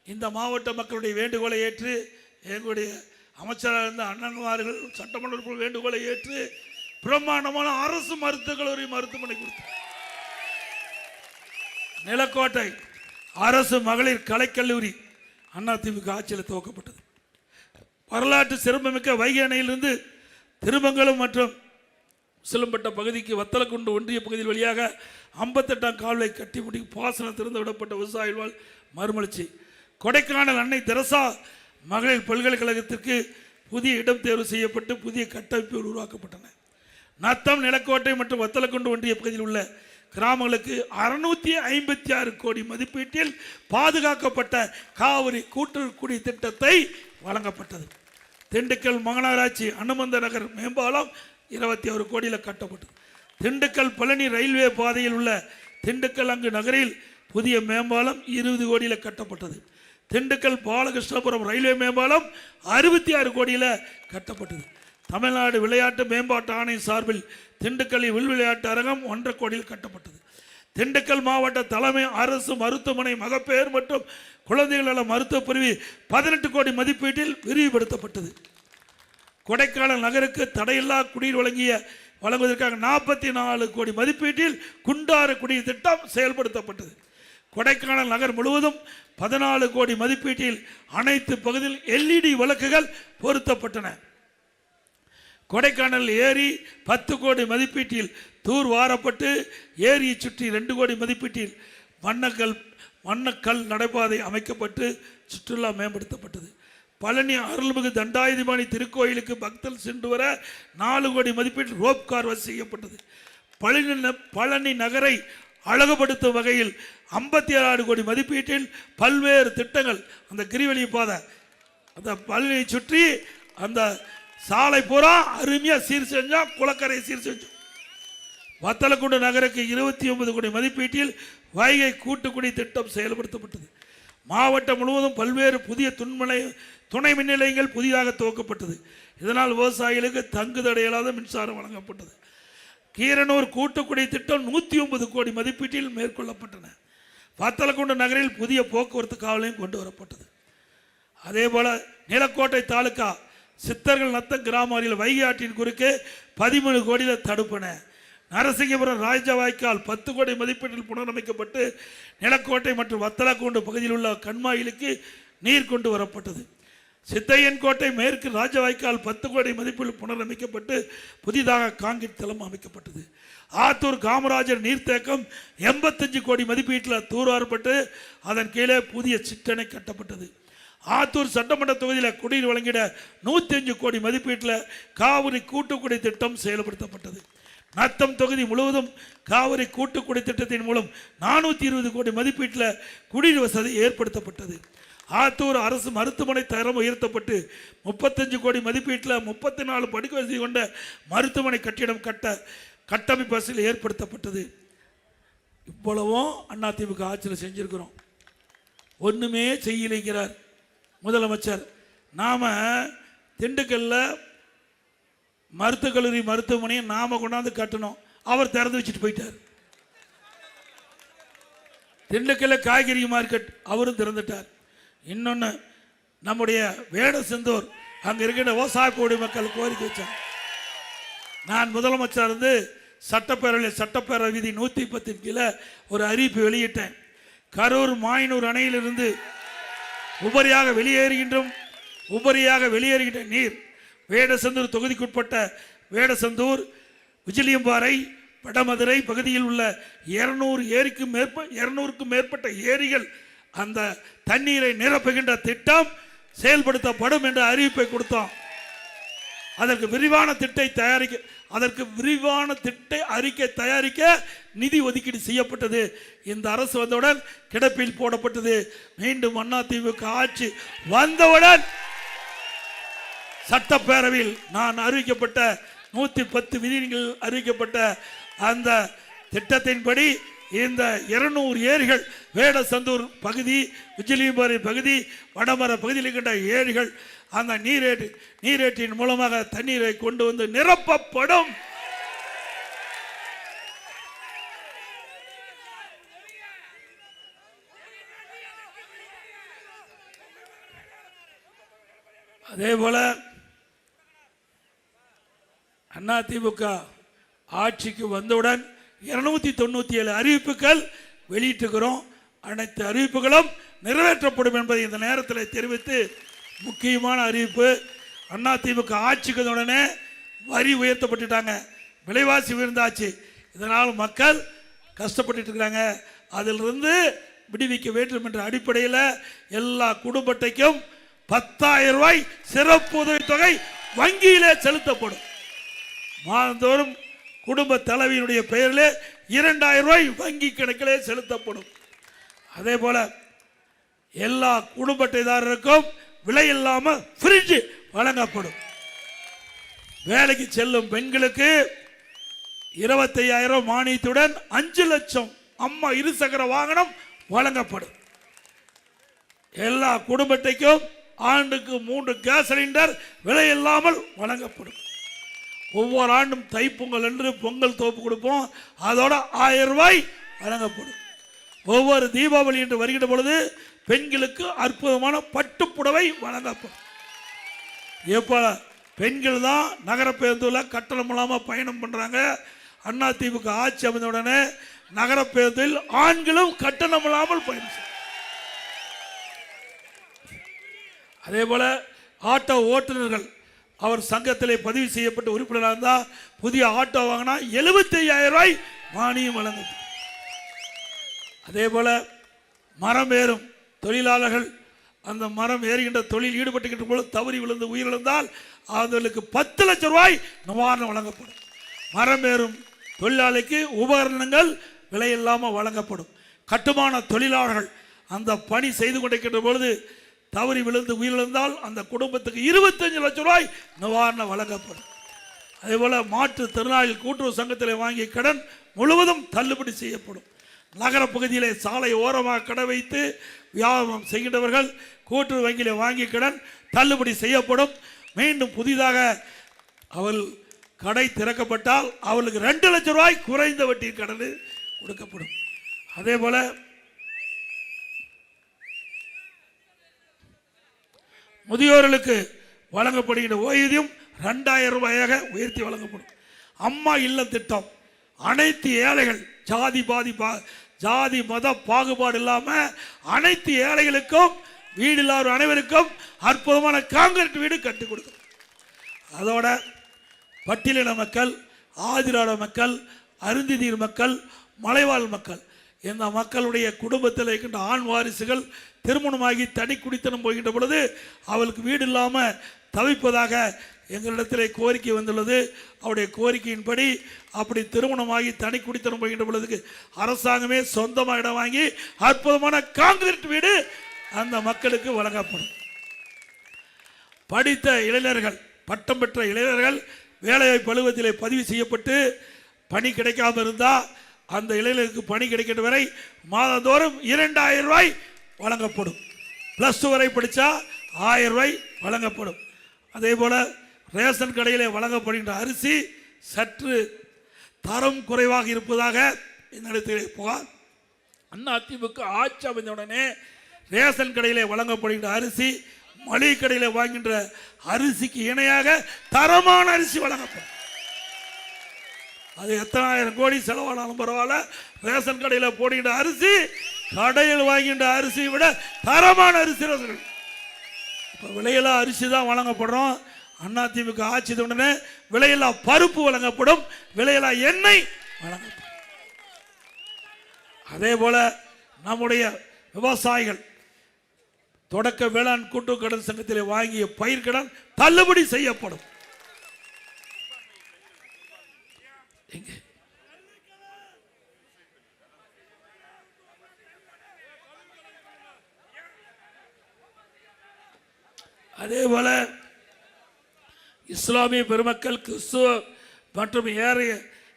இந்த மாவட்ட மக்களுடைய வேண்டுகோளை ஏற்று எங்களுடைய அமைச்சராக இருந்த அண்ணன்மார்கள் சட்டமன்ற வேண்டுகோளை ஏற்று பிரம்மாண்டமான அரசு மருத்துவக் கல்லூரி மருத்துவமனை கொடுத்தார். நிலக்கோட்டை அரசு மகளிர் கலைக்கல்லூரி அதிமுக ஆட்சியில் துவக்கப்பட்டது. வரலாற்று சிறப்புமிக்க வைகை அணையிலிருந்து திருமங்கலம் மற்றும் சிலம்பட்ட பகுதிக்கு வத்தலக்குண்டு ஒன்றிய பகுதியில் வழியாக 58ஆம் கால்வாய் கட்டி முடி பாசனம் திறந்து விடப்பட்ட விவசாயிகள் மறுமலர்ச்சி. கொடைக்கானல் அன்னை தெரசா மகளிர் பல்கலைக்கழகத்திற்கு புதிய இடம் தேர்வு செய்யப்பட்டு புதிய கட்டமைப்புகள் உருவாக்கப்பட்டன. நத்தம், நிலக்கோட்டை மற்றும் வத்தலக்குண்டு ஒன்றிய பகுதியில் உள்ள கிராமங்களுக்கு 656 கோடி மதிப்பீட்டில் பாதுகாக்கப்பட்ட காவிரி கூட்டுக்குடி திட்டத்தை வழங்கப்பட்டது. திண்டுக்கல் மாநகராட்சி அனுமந்த நகர் மேம்பாலம் 21 கோடியில் கட்டப்பட்டது. திண்டுக்கல் பழனி ரயில்வே பாதையில் உள்ள திண்டுக்கல் அங்கு நகரில் புதிய மேம்பாலம் 20 கோடியில் கட்டப்பட்டது. திண்டுக்கல் பாலகிருஷ்ணபுரம் ரயில்வே மேம்பாலம் 66 கோடியில் கட்டப்பட்டது. தமிழ்நாடு விளையாட்டு மேம்பாட்டு ஆணையம் சார்பில் திண்டுக்கல்லில் வில் விளையாட்டு அரங்கம் 1.5 கோடியில் கட்டப்பட்டது. திண்டுக்கல் மாவட்ட தலைமை அரசு மருத்துவமனை மகப்பேறு மற்றும் குழந்தைகள் நல மருத்துவ பிரிவு 18 கோடி மதிப்பீட்டில் விரிவுபடுத்தப்பட்டது. கொடைக்கானல் நகருக்கு தடையில்லா குடிநீர் வழங்குவதற்காக 44 கோடி மதிப்பீட்டில் குண்டாறு குடிநீர் திட்டம் செயல்படுத்தப்பட்டது. கொடைக்கானல் நகர் முழுவதும் 14 கோடி மதிப்பீட்டில் அனைத்து பகுதியில் LED விளக்குகள் பொருத்தப்பட்டன. கொடைக்கானல் ஏரி 10 கோடி மதிப்பீட்டில் தூர் வாரப்பட்டு ஏரியை சுற்றி 2 கோடி மதிப்பீட்டில் வண்ணக்கல் நடைபாதை அமைக்கப்பட்டு சுற்றுலா மேம்படுத்தப்பட்டது. பழனி அருள்மிகு தண்டாயுதபாணி திருக்கோயிலுக்கு பக்தர்கள் சென்று வர 4 கோடி மதிப்பீட்டில் ரோப் கார் வசதி செய்யப்பட்டது. பழனி நகரை அழகுபடுத்தும் வகையில் 56 கோடி மதிப்பீட்டில் பல்வேறு திட்டங்கள், அந்த கிரிவெளி பாதை, அந்த பழனியை சுற்றி அந்த சாலை பூரா அருமையா சீர் செஞ்சோம், குளக்கரை சீர் செஞ்சோம். வத்தலக்குண்டு நகருக்கு 29 கோடி மதிப்பீட்டில் வைகை கூட்டுக்குடி திட்டம் செயல்படுத்தப்பட்டது. மாவட்டம் முழுவதும் பல்வேறு புதிய துணை மின் நிலையங்கள் புதிதாக துவக்கப்பட்டது. இதனால் விவசாயிகளுக்கு தங்குதடையில்லாத மின்சாரம் வழங்கப்பட்டது. கீரனூர் கூட்டுக்குடி திட்டம் 109 கோடி மதிப்பீட்டில் மேற்கொள்ளப்பட்டன. வத்தலக்குண்டு நகரில் புதிய போக்குவரத்து காவலையும் கொண்டு வரப்பட்டது. அதே போல நிலக்கோட்டை தாலுகா சித்தர்கள் நத்தம் கிராமத்தில் வைகை ஆற்றின் குறுக்கே 13 கோடியில் தடுப்பன. நரசிங்கபுரம் ராஜவாய்க்கால் 10 கோடி மதிப்பீட்டில் புனரமைக்கப்பட்டு நிலக்கோட்டை மற்றும் வத்தலக்குண்டு பகுதியில் உள்ள கண்மாயிலுக்கு நீர் கொண்டு வரப்பட்டது. சித்தையன் கோட்டை மேற்கு ராஜவாய்க்கால் 10 கோடி மதிப்பில் புனரமைக்கப்பட்டு புதிதாக காங்கிரீட் தளம் அமைக்கப்பட்டது. ஆத்தூர் காமராஜர் நீர்த்தேக்கம் 85 கோடி மதிப்பீட்டில் தூர்வாரப்பட்டு அதன் கீழே புதிய சிற்றணை கட்டப்பட்டது. ஆத்தூர் சட்டமன்ற தொகுதியில் குடிநீர் வழங்கிட 105 கோடி மதிப்பீட்டில் காவிரி கூட்டுக்குடி திட்டம் செயல்படுத்தப்பட்டது. நத்தம் தொகுதி முழுவதும் காவிரி கூட்டுக்குடி திட்டத்தின் மூலம் 420 கோடி மதிப்பீட்டில் குடிநீர் வசதி ஏற்படுத்தப்பட்டது. ஆத்தூர் அரசு மருத்துவமனை தரம் உயர்த்தப்பட்டு 35 கோடி மதிப்பீட்டில் 34 படுக்கை வசதி கொண்ட மருத்துவமனை கட்டிடம் கட்டமைப்பு வசதி ஏற்படுத்தப்பட்டது. இவ்வளவும் அதிமுக ஆட்சியில் செஞ்சிருக்கிறோம். ஒன்றுமே செய்யலைங்கிறார் முதலமைச்சர். நாம் திண்டுக்கல்ல மருத்துவக் கல்லூரி மருத்துவமனையை நாம கொண்டாந்து கட்டணும், அவர் திறந்து வச்சுட்டு போயிட்டார். திண்டுக்கல்ல காய்கறி மார்க்கெட் அவரும் திறந்துட்டார். இன்னொன்று, நம்முடைய வேடசந்தூர் அங்கே இருக்கின்ற விவசாய மக்கள் கோரிக்கை வச்சாங்க. நான் முதலமைச்சர் இருந்து சட்டப்பேரவை விதி 110 கீழே ஒரு அறிவிப்பு வெளியிட்டேன். கரூர் மாயனூர் அணையிலிருந்து உபரியாக வெளியேறுகின்ற நீர் வேடசந்தூர் தொகுதிக்குட்பட்ட வேடசந்தூர், விஜிலியம்பாறை, வடமதுரை பகுதியில் உள்ள 200க்கும் மேற்பட்ட ஏரிகள் அந்த தண்ணீரை நிரப்புகின்ற திட்டம் செயல்படுத்தப்படும் என்ற அறிவிப்பை கொடுத்தோம். அதற்கு விரிவான திட்ட அறிக்கை தயாரிக்க நிதி ஒதுக்கீடு செய்யப்பட்டது. இந்த அரசு வந்தவுடன் கிடப்பில் போடப்பட்டது. மீண்டும் அதிமுக ஆட்சி வந்தவுடன் சட்டப்பேரவையில் நான் அறிவிக்கப்பட்ட 110 விதிகள் அறிவிக்கப்பட்ட அந்த திட்டத்தின்படி இந்த 200 ஏரிகள் வேடசந்தூர் பகுதி, உச்சிலியம்பாறை பகுதி, வடமர பகுதியில் இருக்கின்ற ஏரிகள் அந்த நீரேற்றின் மூலமாக தண்ணீரை கொண்டு வந்து நிரப்பப்படும். அதே போல அதிமுக ஆட்சிக்கு வந்தவுடன் 297 அறிவிப்புகள் வெளியிட்டிருக்கிறோம். அனைத்து அறிவிப்புகளும் நிறைவேற்றப்படும் என்பதை இந்த நேரத்தில் தெரிவித்து, முக்கியமான அறிவிப்பு, அதிமுக ஆட்சிக்கு உடனே வரி உயர்த்தப்பட்டுட்டாங்க, விலைவாசி உயர்ந்தாச்சு. இதனால் மக்கள் கஷ்டப்பட்டு இருக்கிறாங்க. அதிலிருந்து விடுவிக்க வேண்டும் என்ற அடிப்படையில் எல்லா குடும்ப அட்டைக்கும் 10,000 ரூபாய் சிறப்பு உதவித்தொகை வங்கியிலே செலுத்தப்படும். மாதந்தோறும் குடும்ப தலைவியினுடைய பெயரிலே 2,000 ரூபாய் வங்கி கணக்கிலே செலுத்தப்படும். அதே போல எல்லா குடும்ப அட்டைதாரருக்கும் விலை இல்லாமல் ஃப்ரிட்ஜ் வழங்கப்படும். வேலைக்கு செல்லும் பெண்களுக்கு 25,000 மானியத்துடன் 5 லட்சம் அம்மா இருசக்கர வாகனம் வழங்கப்படும். எல்லா குடும்ப அட்டைக்கும் ஆண்டுக்கு 3 கேஸ் சிலிண்டர் விலை இல்லாமல் வழங்கப்படும். ஒவ்வொரு ஆண்டும் தைப்பொங்கல் என்று பொங்கல் தோப்பு கொடுப்போம், அதோட 1000 ரூபாய் வழங்கப்படும். ஒவ்வொரு தீபாவளி என்று வருகின்ற பொழுது பெண்களுக்கு அற்புதமான பட்டுப்புடவை வழங்கப்படும். எப்போ பெண்கள் தான் நகர பேருந்தில் கட்டணம் இல்லாமல் பயணம் பண்ணுறாங்க. அதிமுக ஆட்சி அமைந்த உடனே நகர பேருந்தில் ஆண்களும் கட்டணம் இல்லாமல் பயணம். அதே போல ஆட்டோ ஓட்டுநர்கள் அவர் சங்கத்திலே பதிவு செய்யப்பட்ட உறுப்பினராக இருந்தால் புதிய ஆட்டோ வாங்கினா 75,000 ரூபாய் மானியம் வழங்கப்படும். அதே போல மரம் ஏறும் தொழிலாளர்கள் அந்த மரம் ஏறுகின்ற தொழில் ஈடுபட்டுகின்ற பொழுது தவறி விழுந்து உயிரிழந்தால் அவர்களுக்கு 10 லட்சம் ரூபாய் நிவாரணம் வழங்கப்படும். மரம் ஏறும் தொழிலாளிக்கு உபகரணங்கள் விலை இல்லாமல் வழங்கப்படும். கட்டுமான தொழிலாளர்கள் அந்த பணி செய்து கொண்டிருக்கின்ற பொழுது தவறி விழுந்து உயிரிழந்தால் அந்த குடும்பத்துக்கு 25 லட்சம் ரூபாய் நிவாரணம் வழங்கப்படும். அதே போல மாற்றுத்திறனாளி கூட்டுறவு சங்கத்தில் வாங்கிய கடன் முழுவதும் தள்ளுபடி செய்யப்படும். நகர பகுதியிலே சாலை ஓரமாக கடை வைத்து வியாபாரம் செய்கின்றவர்கள் கூட்டுறவு வங்கியிலே வாங்கிய கடன் தள்ளுபடி செய்யப்படும். மீண்டும் புதிதாக அவள் கடை திறக்கப்பட்டால் அவளுக்கு 2 லட்சம் ரூபாய் குறைந்த வட்டி கடன் கொடுக்கப்படும். அதே போல முதியோர்களுக்கு வழங்கப்படுகின்ற ஓய்வூதியம் 2,000 ரூபாயாக உயர்த்தி வழங்கப்படும். அம்மா இல்ல திட்டம் அனைத்து ஏழைகள் ஜாதி மத பாகுபாடு இல்லாமல் அனைத்து ஏழைகளுக்கும் வீடு இல்லாத அனைவருக்கும் அற்புதமான காங்கிரீட் வீடு கட்டி கொடுக்கும். அதோட பட்டியலின மக்கள், ஆதிராட மக்கள், அருந்திதீர் மக்கள், மலைவாழ் மக்கள், இந்த மக்களுடைய குடும்பத்தில் இருக்கின்ற ஆண் வாரிசுகள் திருமணமாகி தனி குடித்தனம் போகின்ற பொழுது அவளுக்கு வீடு இல்லாமல் தவிப்பதாக எங்களிடத்தில் கோரிக்கை வந்துள்ளது. அவருடைய கோரிக்கையின்படி அப்படி திருமணமாகி தனி குடித்தனம் போகின்ற பொழுதுக்கு அரசாங்கமே சொந்தமாக இடம் வாங்கி அற்புதமான காங்கிரீட் வீடு அந்த மக்களுக்கு வழங்கப்படும். படித்த இளைஞர்கள், பட்டம் பெற்ற இளைஞர்கள் வேலைவாய்ப்பு அலுவலகத்திலே பதிவு செய்யப்பட்டு பணி கிடைக்காமல் இருந்தால் அந்த இளைஞருக்கு பணி கிடைக்கின்ற வரை மாதந்தோறும் 2,000 ரூபாய் வழங்கப்படும். +2 வரை படித்தா 1000 ரூபாய் வழங்கப்படும். அதே போல ரேஷன் கடையில் வழங்கப்படுகின்ற அரிசி சற்று தரம் குறைவாக இருப்பதாக என்னிடத்தில் புகார். அதிமுக ஆட்சி அமைந்தவுடனே ரேஷன் கடையில் வழங்கப்படுகின்ற அரிசி மளிகை கடையில் வாங்குகின்ற அரிசிக்கு இணையாக தரமான அரிசி வழங்கப்படும். அது எத்தனை ஆயிரம் கோடி செலவானாலும் பரவாயில்ல, ரேஷன் கடையில் போடுகின்ற அரிசி கடையில் வாங்குகின்ற அரிசியை விட தரமான அரிசி. இப்போ விலையில்லா அரிசி தான் வழங்கப்படுறோம். அதிமுக ஆட்சி உடனே விலையில்லா பருப்பு வழங்கப்படும், விலையில்லா எண்ணெய் வழங்கப்படும். அதே போல நம்முடைய விவசாயிகள் தொடக்க வேளாண் கூட்டுறவு கடன் சங்கத்தில் வாங்கிய பயிர்கடன் தள்ளுபடி செய்யப்படும். அதே போல இஸ்லாமிய பெருமக்கள், கிறிஸ்துவ மற்றும் ஏறைய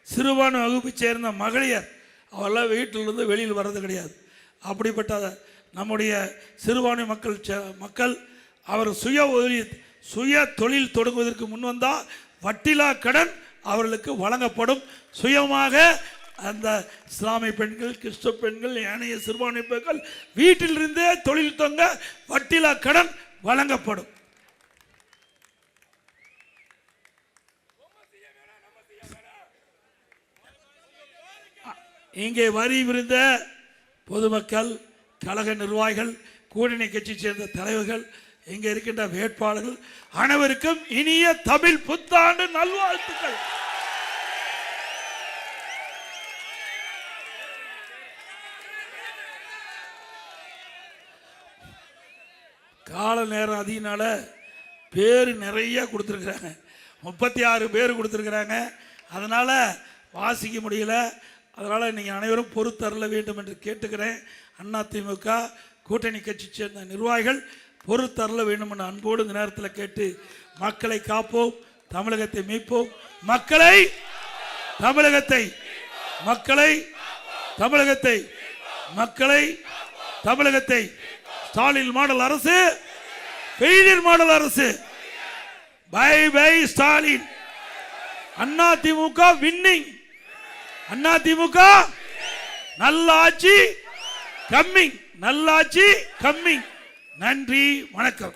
சிறுபான்மை வகுப்பை சேர்ந்த மகளிர் அவெல்லாம் வீட்டிலிருந்து வெளியில் வர்றது கிடையாது. அப்படிப்பட்ட நம்முடைய சிறுபான்மை மக்கள் அவர் சுய தொழில் தொடங்குவதற்கு முன் வந்தால் வட்டிலா கடன் அவர்களுக்கு வழங்கப்படும். சுயமாக அந்த இஸ்லாமிய பெண்கள், கிறிஸ்தவ பெண்கள், ஏனைய சிறுபான்மை பெண்கள் வீட்டிலிருந்தே தொழில் தொங்க வட்டிலா கடன் வழங்கப்படும். இங்கே வரி விருந்த பொதுமக்கள், கழக நிர்வாகிகள், கூட்டணி கட்சி சேர்ந்த தலைவர்கள், இங்கே இருக்கின்ற வேட்பாளர்கள் அனைவருக்கும் இனிய தமிழ் புத்தாண்டு நல்வாழ்த்துக்கள். கால நேரம் அதிகனால பேர் நிறைய கொடுத்துருக்குறாங்க. 36 பேர் கொடுத்துருக்குறாங்க. அதனால் வாசிக்க முடியல. அதனால் நீங்கள் அனைவரும் பொறுத்தருள வேண்டும் என்று கேட்டுக்கிறேன். அதிமுக கூட்டணி கட்சி சேர்ந்த நிர்வாகிகள் பொறுத்தருள வேண்டும் என்று அன்போடு இந்த நேரத்தில் கேட்டு, மக்களை காப்போம், தமிழகத்தை மீட்போம். தமிழகத்தை ஸ்டாலின் மாடல் அரசு, பெயிலியர் மாடல் அரசு. Bye bye Stalin. AIADMK winning. AIADMK நல்லாட்சி கம்மிங். நன்றி, வணக்கம்.